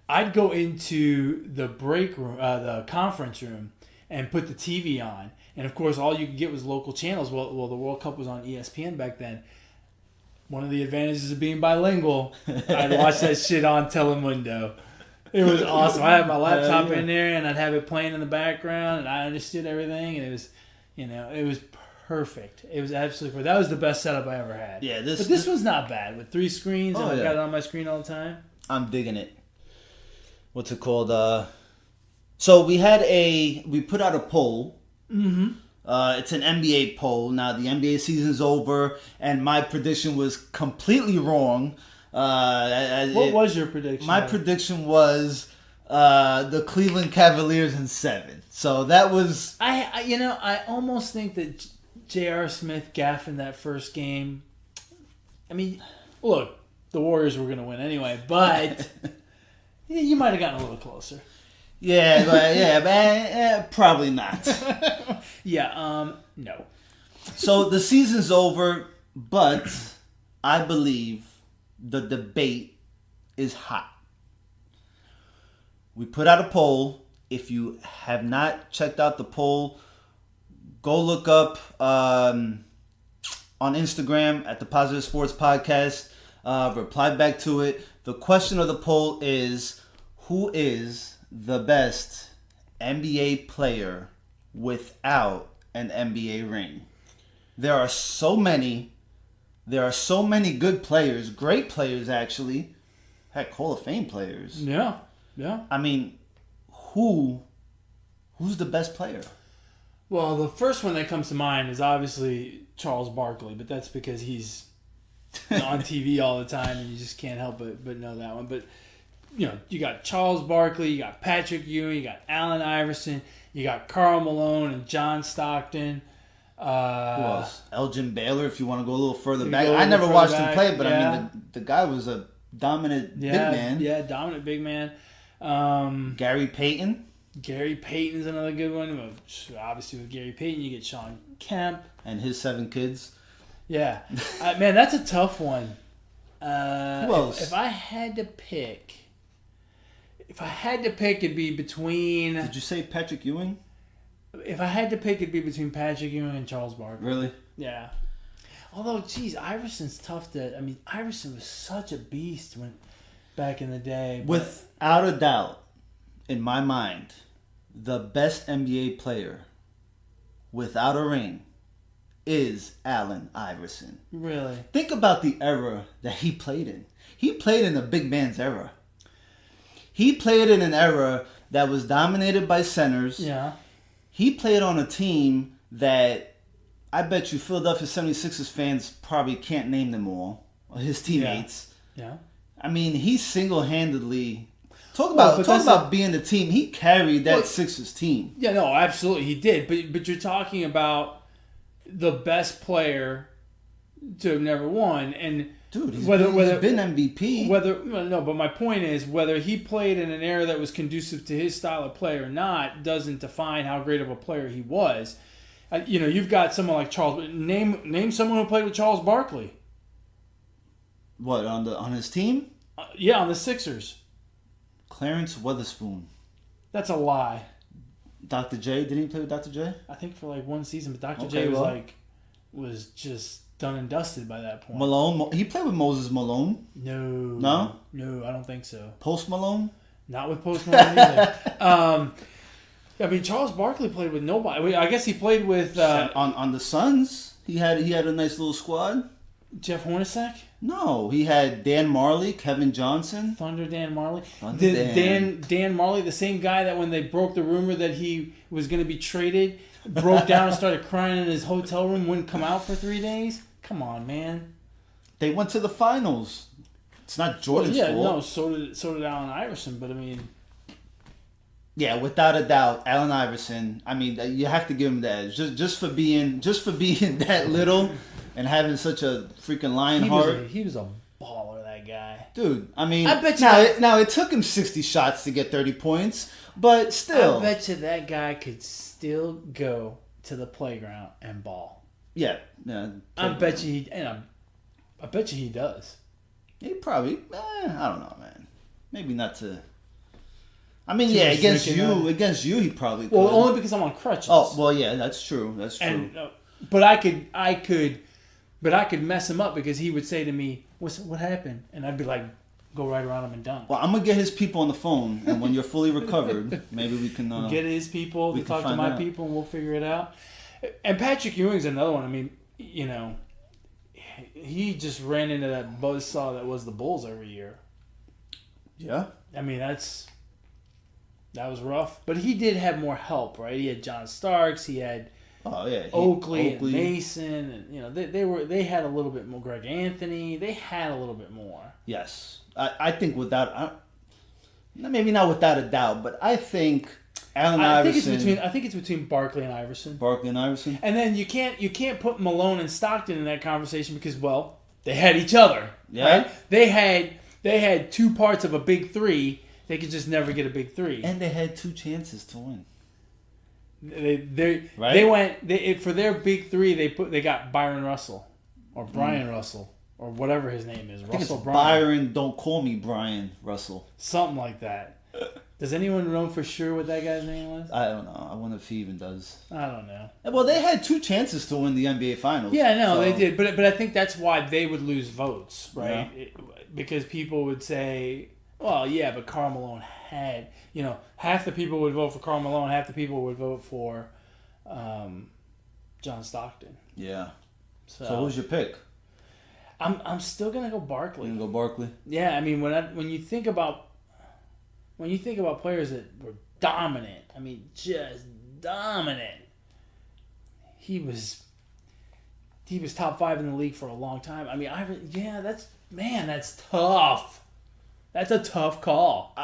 I'd go into the break room, the conference room, and put the TV on. And of course, all you could get was local channels. Well, the World Cup was on ESPN back then. One of the advantages of being bilingual, I'd watch that shit on Telemundo. It was awesome. I had my laptop in there, and I'd have it playing in the background, and I understood everything, and it was, it was perfect. It was absolutely perfect. That was the best setup I ever had. Yeah, but this one's not bad with 3 screens, and I've got it on my screen all the time. I'm digging it. What's it called? So we put out a poll. Mm-hmm. It's an NBA poll. Now the NBA season's over, and my prediction was completely wrong. What was your prediction? My prediction was the Cleveland Cavaliers in 7. So that was. I almost think that J.R. Smith gaffing that first game. I mean, look, the Warriors were going to win anyway, but you might have gotten a little closer. But probably not. No. So the season's over, but I believe the debate is hot. We put out a poll. If you have not checked out the poll, go look up on Instagram at the Positive Sports Podcast. Reply back to it. The question of the poll is, who is the best NBA player without an NBA ring? There are so many good players, great players actually. Heck, Hall of Fame players. Yeah. I mean, who's the best player? Well, the first one that comes to mind is obviously Charles Barkley, but that's because he's on TV all the time and you just can't help but know that one. But, you got Charles Barkley, you got Patrick Ewing, you got Allen Iverson, you got Karl Malone and John Stockton. Who else? Elgin Baylor, if you want to go a little further back. I never watched him play, but I mean, the guy was a dominant big man. Yeah, dominant big man. Gary Payton. Gary Payton's another good one. Obviously, with Gary Payton, you get Sean Kemp. And his 7 kids. Yeah. Man, that's a tough one. Who else? If I had to pick, it'd be between... Did you say Patrick Ewing? If I had to pick, it'd be between Patrick Ewing and Charles Barkley. Really? Yeah. Although, Iverson's tough to... I mean, Iverson was such a beast back in the day. Without a doubt, in my mind, the best NBA player without a ring is Allen Iverson. Really? Think about the era that he played in. He played in the big man's era. He played in an era that was dominated by centers. Yeah. He played on a team that I bet you Philadelphia 76ers fans probably can't name them all. His teammates. Yeah. I mean, he single-handedly... Talk about being the team. He carried that Sixers team. Yeah, no, absolutely, he did. But you're talking about the best player to have never won, and dude, he's been MVP. But my point is whether he played in an era that was conducive to his style of play or not doesn't define how great of a player he was. You've got someone like Charles. Name someone who played with Charles Barkley. What on his team? On the Sixers. Clarence Weatherspoon. That's a lie. Dr. J, didn't he play with Dr. J? I think for like one season, but Dr. J was just done and dusted by that point. Malone, he played with Moses Malone. No, I don't think so. Post Malone? Not with Post Malone either. I mean, Charles Barkley played with nobody. I guess he played with on the Suns. He had a nice little squad. Jeff Hornacek? No, he had Dan Marley, Kevin Johnson. Thunder Dan Marley. Dan Marley, the same guy that when they broke the rumor that he was going to be traded, broke down and started crying in his hotel room, wouldn't come out for 3 days? Come on, man. They went to the finals. It's not Jordan's fault. No, so did Allen Iverson, but I mean... Yeah, without a doubt, Allen Iverson, I mean, you have to give him that. Just for being that little... And having such a freaking lion heart. He was a baller, that guy. Dude, I mean, I bet you now it took him 60 shots to get 30 points, but still. I bet you that guy could still go to the playground and ball. Yeah. I bet you he does. He probably, I don't know, man. Maybe not to. I mean, yeah, against you, he probably could. Well, only because I'm on crutches. Oh, well, yeah, that's true. But I could mess him up because he would say to me, "What happened?" And I'd be like, "Go right around him and dunk." Well, I'm gonna get his people on the phone, and when you're fully recovered, maybe we can get his people to talk to my people, and we'll figure it out. And Patrick Ewing's another one. I mean, he just ran into that buzzsaw that was the Bulls every year. Yeah. I mean, that was rough, but he did have more help, right? He had John Starks, he had. Oh yeah, Oakley and Mason, and they had a little bit more. Greg Anthony, they had a little bit more. Yes, I think maybe not without a doubt, but I think Allen I Iverson. think it's between Barkley and Iverson. Barkley and Iverson. And then you can't put Malone and Stockton in that conversation because, well, they had each other. Yeah. Right? They had two parts of a big three. They could just never get a big three. And they had 2 chances to win. They Right? went for their big three. They got Byron Russell or Brian Russell or whatever his name is. I think Russell it's Bryan. Byron, don't call me Brian Russell. Something like that. Does anyone know for sure what that guy's name was? I don't know. I wonder if he even does. I don't know. Well, they had 2 chances to win the NBA Finals. Yeah, no, so- they did, but I think that's why they would lose votes, right? Because people would say, "Well, yeah, but Karl Malone had, half the people would vote for Karl Malone, half the people would vote for John Stockton." Yeah. So, So who's your pick? I'm still gonna go You Barkley. gonna go Barkley? Yeah, I mean when you think about players that were dominant, I mean just dominant. He was top 5 in the league for a long time. I mean, that's tough. That's a tough call.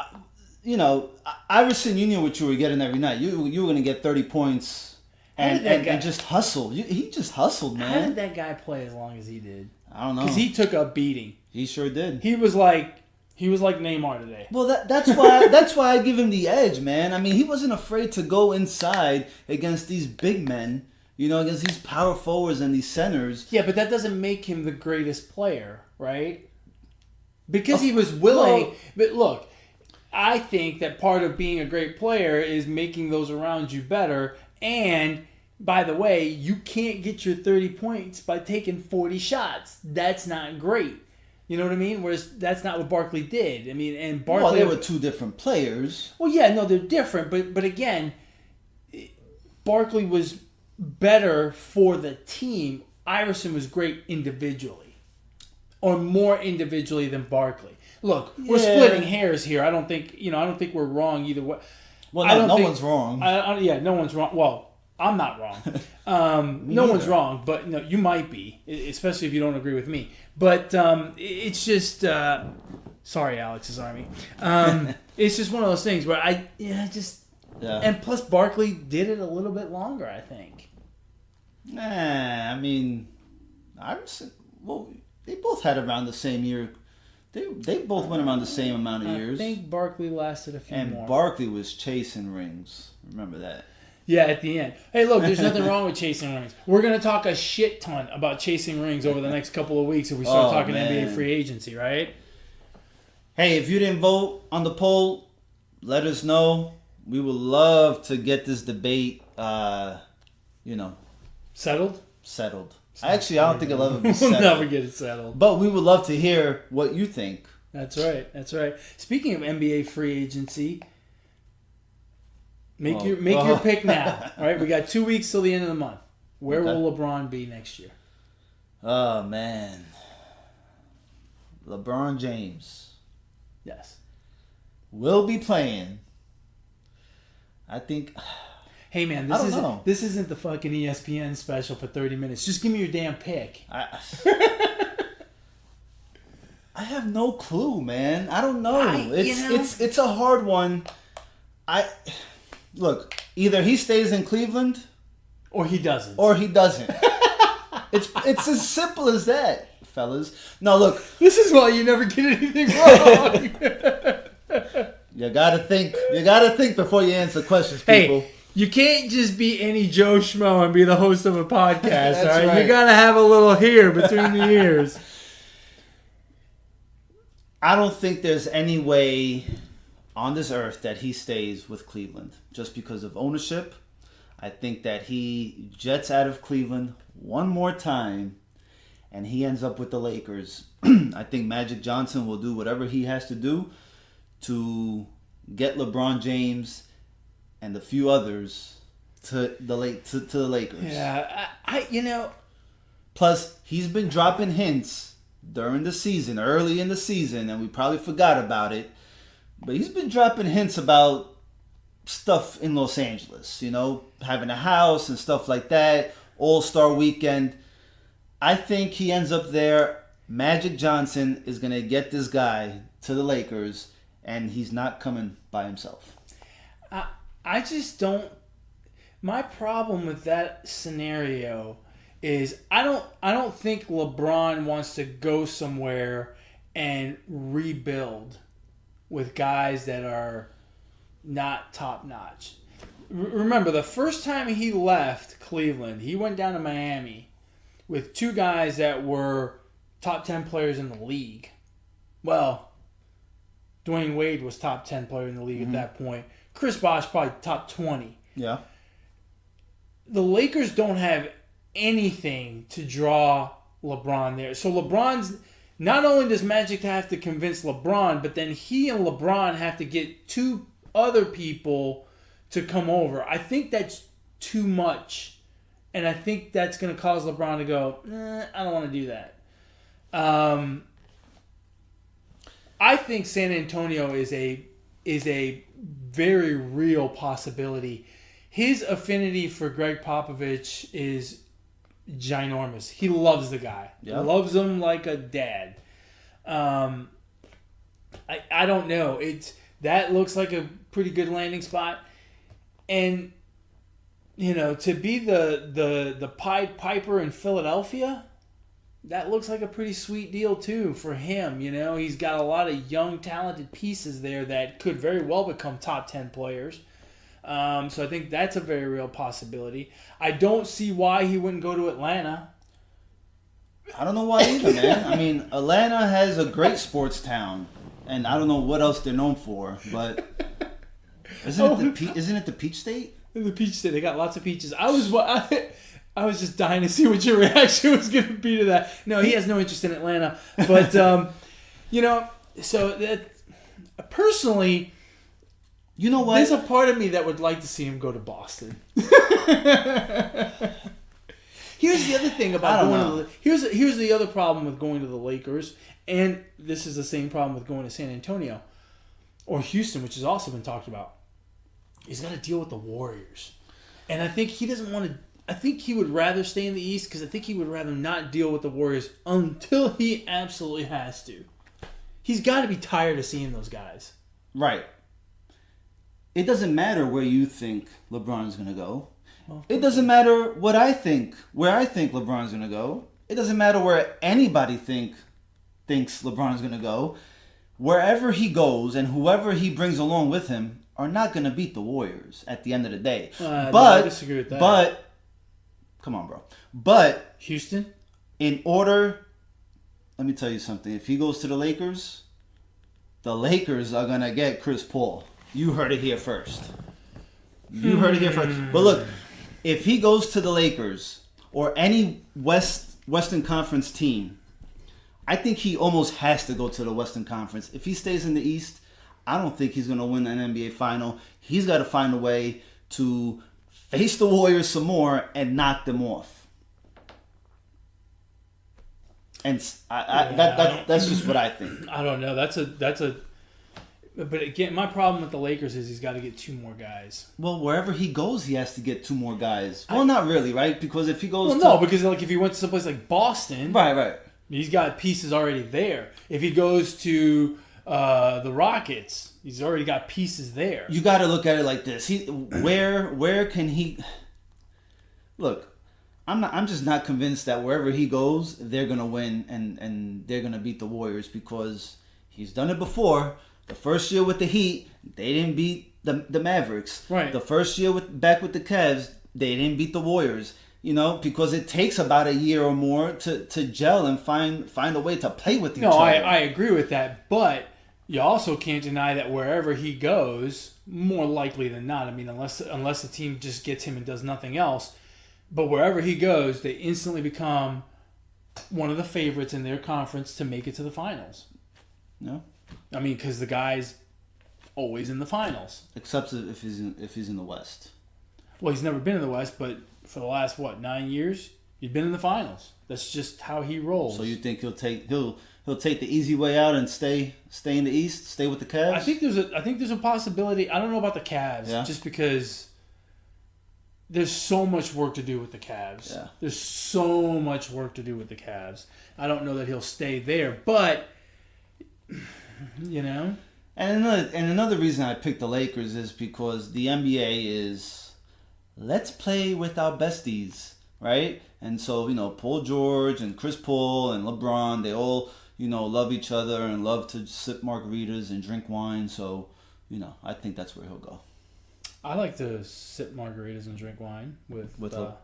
Iverson, you knew what you were getting every night. You were gonna get 30 points and just hustle. He just hustled, man. How did that guy play as long as he did? I don't know. Because he took a beating. He sure did. He was like Neymar today. Well, that's why I give him the edge, man. I mean, he wasn't afraid to go inside against these big men, against these power forwards and these centers. Yeah, but that doesn't make him the greatest player, right? Because he was willing. But look, I think that part of being a great player is making those around you better. And, by the way, you can't get your 30 points by taking 40 shots. That's not great. You know what I mean? Whereas that's not what Barkley did. I mean, and Barkley... Well, they were 2 different players. Well, yeah, no, they're different. But again, Barkley was better for the team. Iverson was great individually. Or more individually than Barkley. Look, we're splitting hairs here. I don't think we're wrong either way. Well, no one's wrong. No one's wrong. Well, I'm not wrong. No one's wrong, but you might be, especially if you don't agree with me. But it's just sorry, Alex's Army. It's just one of those things where and plus Barkley did it a little bit longer, I think. I mean, Iverson. Well, they both had around the same year. They both went around the same amount of years. I think Barkley lasted a few more. And Barkley was chasing rings. Remember that. Yeah, at the end. Hey, look, there's nothing wrong with chasing rings. We're going to talk a shit ton about chasing rings over the next couple of weeks if we start talking NBA free agency, right? Hey, if you didn't vote on the poll, let us know. We would love to get this debate, Settled? settled. Actually, I don't think it'll ever be We'll settled. never get it settled. But we would love to hear what you think. That's right. That's right. Speaking of NBA free agency, make your pick now. All right, we got 2 weeks till the end of the month. Where will LeBron be next year? Oh, man. LeBron James Yes. will be playing. I think... Hey man, I don't know. this isn't the fucking ESPN special for 30 minutes. Just give me your damn pick. I have no clue, man. I don't know. It's a hard one. Look, either he stays in Cleveland Or he doesn't. or he doesn't. It's as simple as that, fellas. No, look, This is why you never get anything wrong. you gotta think. You gotta think before you answer questions, people. Hey, you can't just be any Joe Schmo and be the host of a podcast, That's all right? right. You gotta have a little here between the ears. I don't think there's any way on this earth that he stays with Cleveland just because of ownership. I think that he jets out of Cleveland one more time and he ends up with the Lakers. I think Magic Johnson will do whatever he has to do to get LeBron James and a few others to the Lakers. Yeah, Plus, he's been dropping hints during the season, early in the season, and we probably forgot about it. But he's been dropping hints about stuff in Los Angeles, having a house and stuff like that, All-Star Weekend. I think he ends up there. Magic Johnson is going to get this guy to the Lakers, and he's not coming by himself. I just don't. My problem with that scenario is I don't think LeBron wants to go somewhere and rebuild with guys that are not top notch. Remember, the first time he left Cleveland, he went down to Miami with two guys that were top 10 players in the league. Well, Dwayne Wade was top 10 player in the league at that point. Chris Bosh probably top 20. Yeah. The Lakers don't have anything to draw LeBron there. So LeBron's, not only does Magic have to convince LeBron, but then he and LeBron have to get two other people to come over. I think that's too much. And I think that's going to cause LeBron to go, I don't want to do that. I think San Antonio is a very real possibility. His affinity for Greg Popovich is ginormous. He loves the guy. Yep. Loves him like a dad. I don't know. That looks like a pretty good landing spot. And to be the Pied Piper in Philadelphia, that looks like a pretty sweet deal too for him. He's got a lot of young, talented pieces there that could very well become top 10 players. So I think that's a very real possibility. I don't see why he wouldn't go to Atlanta. I don't know why either, man. I mean, Atlanta has a great sports town, and I don't know what else they're known for, but isn't it the Peach State? The Peach State. They got lots of peaches. I was just dying to see what your reaction was going to be to that. No, he has no interest in Atlanta, but so that personally. You know what? There's a part of me that would like to see him go to Boston. Here's the other thing about going to here's the other problem with going to the Lakers, and this is the same problem with going to San Antonio or Houston, which has also been talked about. He's got to deal with the Warriors, and I think he doesn't want to. I think he would rather stay in the East because I think he would rather not deal with the Warriors until he absolutely has to. He's got to be tired of seeing those guys. Right. It doesn't matter where you think LeBron's going to go. It doesn't matter where I think LeBron's going to go. It doesn't matter where anybody thinks LeBron's going to go. Wherever he goes and whoever he brings along with him are not going to beat the Warriors at the end of the day. I disagree with that. But, come on, bro. But, Houston? Let me tell you something. If he goes to the Lakers are going to get Chris Paul. You heard it here first. But look, if he goes to the Lakers or any Western Conference team, I think he almost has to go to the Western Conference. If he stays in the East, I don't think he's going to win an NBA final. He's got to find a way to face the Warriors some more and knock them off. And that's just what I think. I don't know. That's a. But again, my problem with the Lakers is he's got to get two more guys. Well, wherever he goes, he has to get two more guys. Well, not really, right? Because if he goes because if he went to someplace like Boston, right, he's got pieces already there. If he goes to the Rockets, he's already got pieces there. You got to look at it like this. Where can he look? I'm just not convinced that wherever he goes, they're gonna win and they're gonna beat the Warriors because he's done it before. The first year with the Heat, they didn't beat the Mavericks. Right. The first year back with the Cavs, they didn't beat the Warriors. Because it takes about a year or more to gel and find a way to play with each other. I agree with that, but you also can't deny that wherever he goes, more likely than not, I mean, unless the team just gets him and does nothing else, but wherever he goes, they instantly become one of the favorites in their conference to make it to the finals. No. I mean, because the guy's always in the finals. Except if he's in the West. Well, he's never been in the West, but for the last 9 years, he's been in the finals. That's just how he rolls. So you think he'll take the easy way out and stay in the East, stay with the Cavs? I think there's a possibility. I don't know about the Cavs, just because there's so much work to do with the Cavs. Yeah. There's so much work to do with the Cavs. I don't know that he'll stay there, but And another reason I picked the Lakers is because the NBA is, let's play with our besties, right? And so, Paul George and Chris Paul and LeBron, they all, love each other and love to sip margaritas and drink wine. So, I think that's where he'll go. I like to sip margaritas and drink wine with LeBron.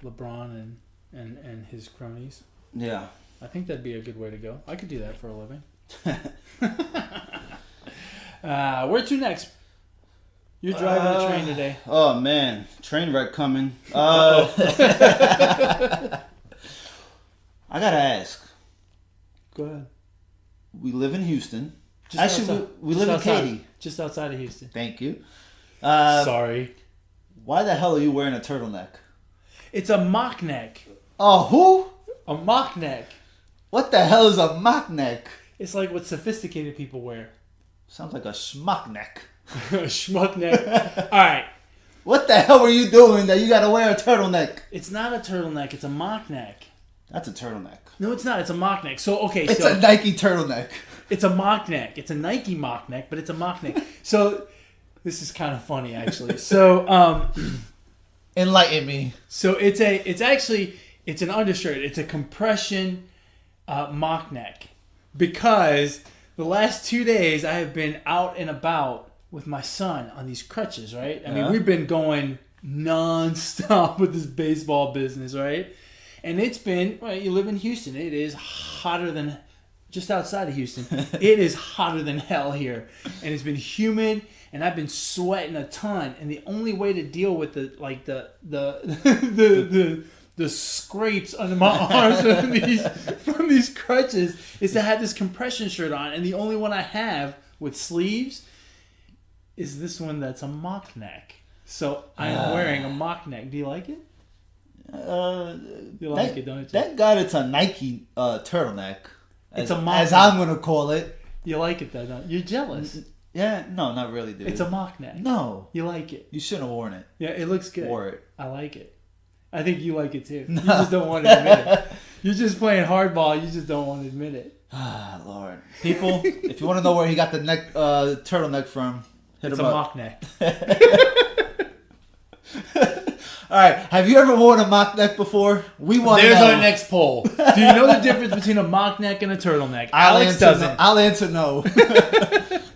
LeBron and his cronies. Yeah. I think that'd be a good way to go. I could do that for a living. Where to next? You're driving a train today. Oh man, train wreck coming. I gotta ask. Go ahead. We live in Houston. Actually, we live in Katy. Just outside of Houston. Thank you. Sorry. Why the hell are you wearing a turtleneck? It's a mock neck. Oh, who? A mock neck. What the hell is a mock neck? It's like what sophisticated people wear. Sounds like a schmuck neck. A schmuck neck. All right. What the hell were you doing that you got to wear a turtleneck? It's not a turtleneck. It's a mock neck. That's a turtleneck. No, it's not. It's a mock neck. So, okay. It's a Nike turtleneck. It's a mock neck. It's a Nike mock neck, but it's a mock neck. So, this is kind of funny, actually. So, enlighten me. So, it's an undershirt. It's a compression mock neck. Because the last 2 days I have been out and about with my son on these crutches, right? I mean, we've been going non-stop with this baseball business, right? And it's been, well, you live in Houston. It is hotter than, just outside of Houston, it is hotter than hell here. And it's been humid, and I've been sweating a ton. And the only way to deal with the scrapes under my arms from these crutches is to have this compression shirt on. And the only one I have with sleeves is this one that's a mock neck. So I'm wearing a mock neck. Do you like it? You like it, don't you? Thank God it's a Nike turtleneck. It's a mock as neck. I'm going to call it. You like it though, don't you? You're jealous. Yeah, no, not really, dude. It's a mock neck. No. You like it. You shouldn't have worn it. Yeah, it looks good. Wore it. I like it. I think you like it too. No. You just don't want to admit it. You're just playing hardball. You just don't want to admit it. Ah, Lord. People, if you want to know where he got the turtleneck from, hit him up. It's a mock neck. All right. Have you ever worn a mock neck before? We want to know. There's our next poll. Do you know the difference between a mock neck and a turtleneck? Alex doesn't. I'll answer no.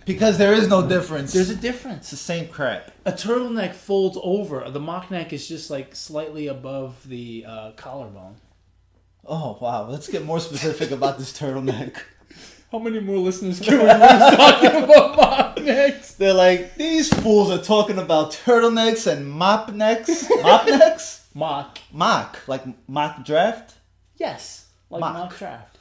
Because there is no difference. There's a difference. It's the same crap. A turtleneck folds over. The mock neck is just like slightly above the collarbone. Oh, wow. Let's get more specific about this turtleneck. How many more listeners can we lose talking about mock necks? They're like, these fools are talking about turtlenecks and mop necks. Mop necks? Mock. Like mock draft? Yes. Like mock draft.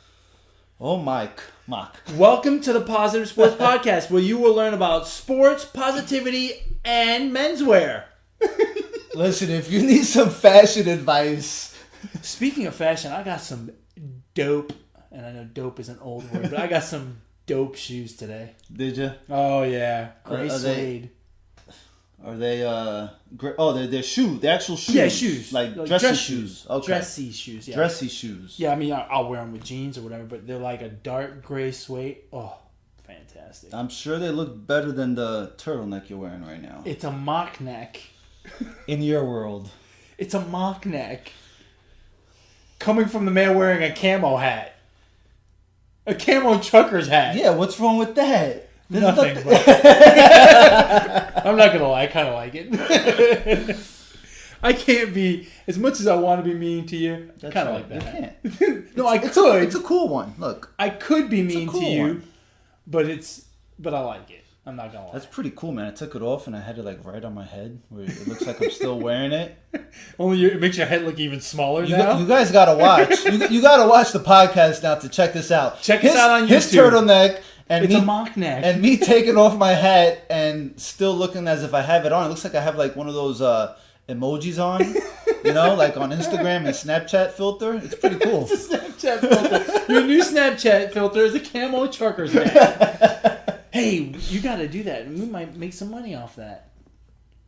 Oh, Mike. Mock. Welcome to the Positive Sports Podcast, where you will learn about sports, positivity, and menswear. Listen, if you need some fashion advice. Speaking of fashion, I got some dope, and I know dope is an old word, but I got some dope shoes today. Did you? Oh, yeah. Gray suede. Are they, they're shoes. They're actual shoes. Yeah, shoes. Like dressy shoes. Okay. Dressy shoes, yeah. Dressy shoes. Yeah, I mean, I'll wear them with jeans or whatever, but they're like a dark gray suede. Oh, fantastic. I'm sure they look better than the turtleneck you're wearing right now. It's a mock neck. In your world. It's a mock neck. Coming from the man wearing a camo hat. A camo trucker's hat. Yeah, what's wrong with that? Nothing. I'm not going to lie. I kind of like it. I can't be, as much as I want to be mean to you, I kind of like that. You can't. No, I could. It's a cool one. Look. I could be mean cool to you, one. but I like it. I'm not going to lie. That's pretty cool, man. I took it off and I had it like right on my head where it looks like I'm still wearing it. Only it makes your head look even smaller now. You guys got to watch. You got to watch the podcast now to check this out. Check this out on YouTube. His turtleneck. And it's a mock neck. And me taking off my hat and still looking as if I have it on. It looks like I have like one of those emojis on. You know, like on Instagram and Snapchat filter. It's pretty cool. It's a Snapchat filter. Your new Snapchat filter is a camo trucker's hat. Hey, you got to do that. And we might make some money off that.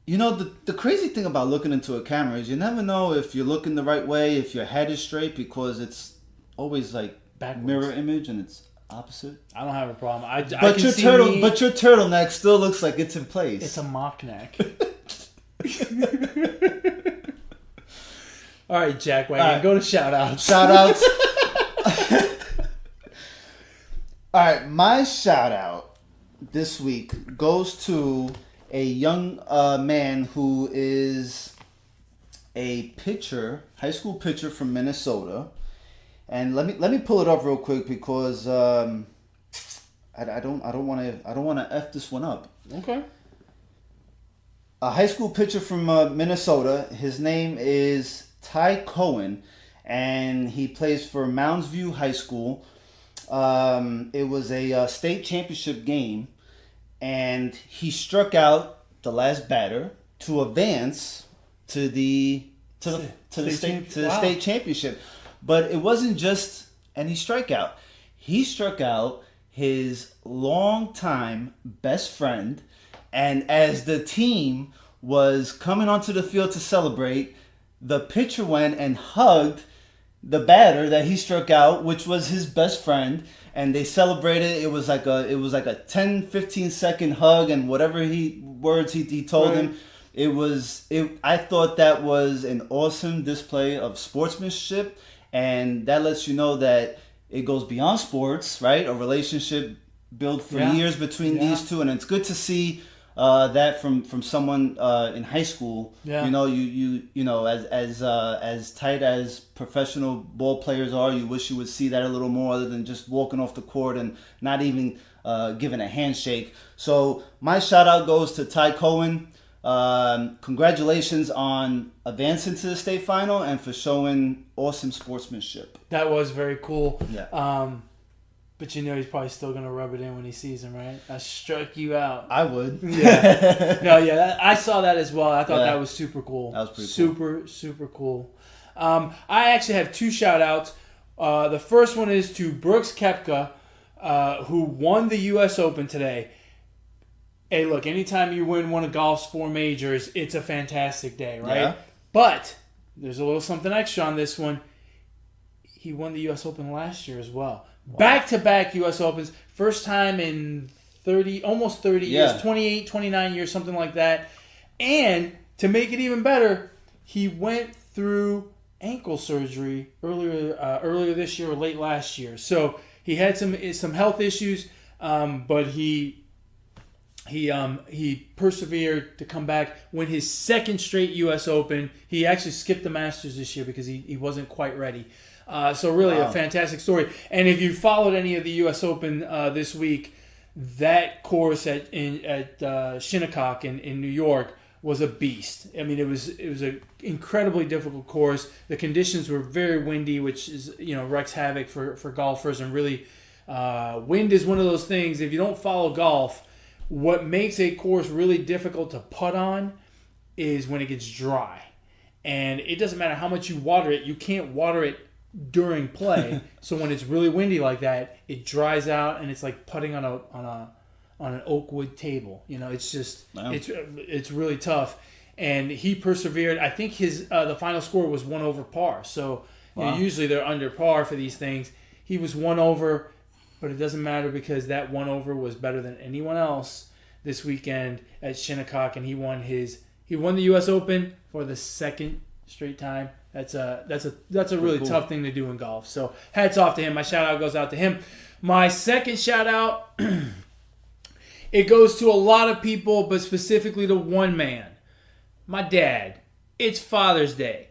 You know, the crazy thing about looking into a camera is you never know if you're looking the right way, if your head is straight, because it's always like backwards. Mirror image and it's opposite. I don't have a problem. I But can your see but your turtleneck still looks like it's in place. It's a mock neck. All right, Jack Wagon, All right. go to shout-outs. Shout-outs. All right, my shout-out this week goes to a young man who is a pitcher, high school pitcher from Minnesota. And let me pull it up real quick because I don't want to F this one up. Okay. A high school pitcher from Minnesota. His name is Ty Cohen, and he plays for Mounds View High School. It was a state championship game, and he struck out the last batter to advance to the state championship. But it wasn't just any strikeout. He struck out his longtime best friend, and as the team was coming onto the field to celebrate, the pitcher went and hugged the batter that he struck out, which was his best friend, and they celebrated. It was like a 10, 15 second hug, and whatever words he told him. I thought that was an awesome display of sportsmanship, and that lets you know that it goes beyond sports, right? A relationship built for years between these two, and it's good to see that from someone in high school. Yeah. You know, as tight as professional ball players are, you wish you would see that a little more, other than just walking off the court and not even giving a handshake. So my shout out goes to Ty Cohen. Congratulations on advancing to the state final and for showing awesome sportsmanship. That was very cool. Yeah. But he's probably still gonna rub it in when he sees him, right? I struck you out. I would. Yeah. No, yeah. I saw that as well. I thought that was super cool. That was pretty cool. Super cool. I actually have two shout outs. The first one is to Brooks Koepka, who won the U.S. Open today. Hey, look, anytime you win one of golf's four majors, it's a fantastic day, right? Yeah. But there's a little something extra on this one. He won the U.S. Open last year as well. Wow. Back-to-back U.S. Opens. First time in almost 30 years, 28, 29 years, something like that. And to make it even better, he went through ankle surgery earlier this year or late last year. So he had some health issues, but he persevered to come back, win his second straight U.S. Open. He actually skipped the Masters this year because he wasn't quite ready. So really a fantastic story. And if you followed any of the U.S. Open this week, that course at Shinnecock in New York was a beast. I mean, it was an incredibly difficult course. The conditions were very windy, which is wreaks havoc for golfers. And really, wind is one of those things. If you don't follow golf, what makes a course really difficult to putt on is when it gets dry. And it doesn't matter how much you water it. You can't water it during play. So when it's really windy like that, it dries out, and it's like putting on an oak wood table. It's just it's really tough. And he persevered. I think his the final score was 1 over par. So usually they're under par for these things. He was 1 over. But it doesn't matter because that 1 over was better than anyone else this weekend at Shinnecock, and he won the U.S. Open for the second straight time. That's a really cool, tough thing to do in golf. So hats off to him. My shout out goes out to him. My second shout out, it goes to a lot of people, but specifically to one man, my dad. It's Father's Day,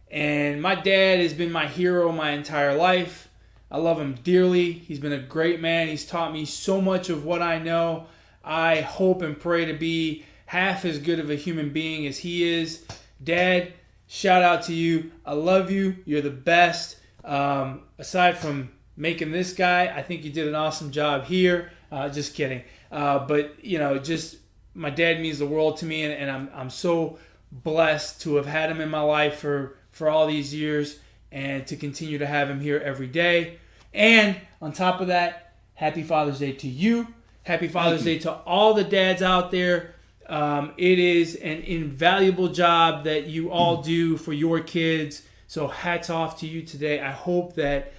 and my dad has been my hero my entire life. I love him dearly. He's been a great man. He's taught me so much of what I know. I hope and pray to be half as good of a human being as he is. Dad, shout out to you. I love you. You're the best. Aside from making this guy, I think you did an awesome job here. Just kidding. But just my dad means the world to me, and I'm so blessed to have had him in my life for all these years, and to continue to have him here every day. And on top of that, happy Father's Day to you. Happy Father's Day to all the dads out there. It is an invaluable job that you all do for your kids. So hats off to you today. I hope that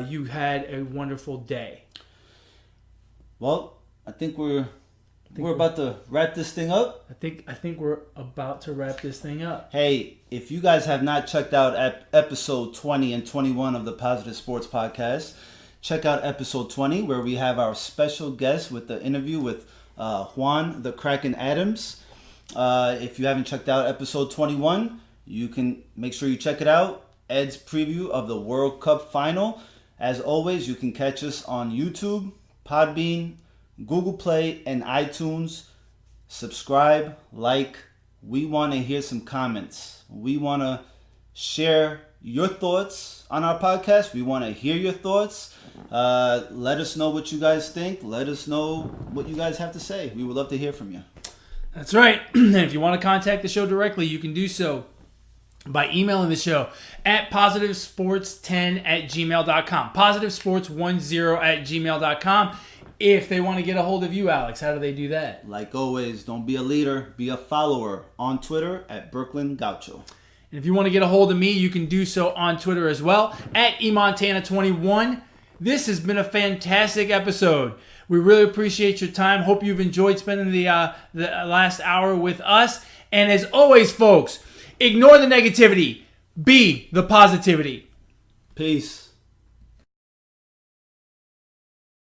you had a wonderful day. Well, I think we're about to wrap this thing up. I think we're about to wrap this thing up. Hey, if you guys have not checked out episode 20 and 21 of the Positive Sports Podcast, check out episode 20 where we have our special guest with the interview with Juan the Kraken Adams. If you haven't checked out episode 21, you can make sure you check it out. Ed's preview of the World Cup final. As always, you can catch us on YouTube, Podbean, Google Play, and iTunes. Subscribe, like. We want to hear some comments. We want to share your thoughts on our podcast. We want to hear your thoughts. Let us know what you guys think. Let us know what you guys have to say. We would love to hear from you. That's right. And if you want to contact the show directly, you can do so by emailing the show at positivesports10@gmail.com. positivesports10@gmail.com. If they want to get a hold of you, Alex, how do they do that? Like always, don't be a leader, be a follower on Twitter at Brooklyn Gaucho. And if you want to get a hold of me, you can do so on Twitter as well at eMontana21. This has been a fantastic episode. We really appreciate your time. Hope you've enjoyed spending the last hour with us. And as always, folks, ignore the negativity. Be the positivity. Peace.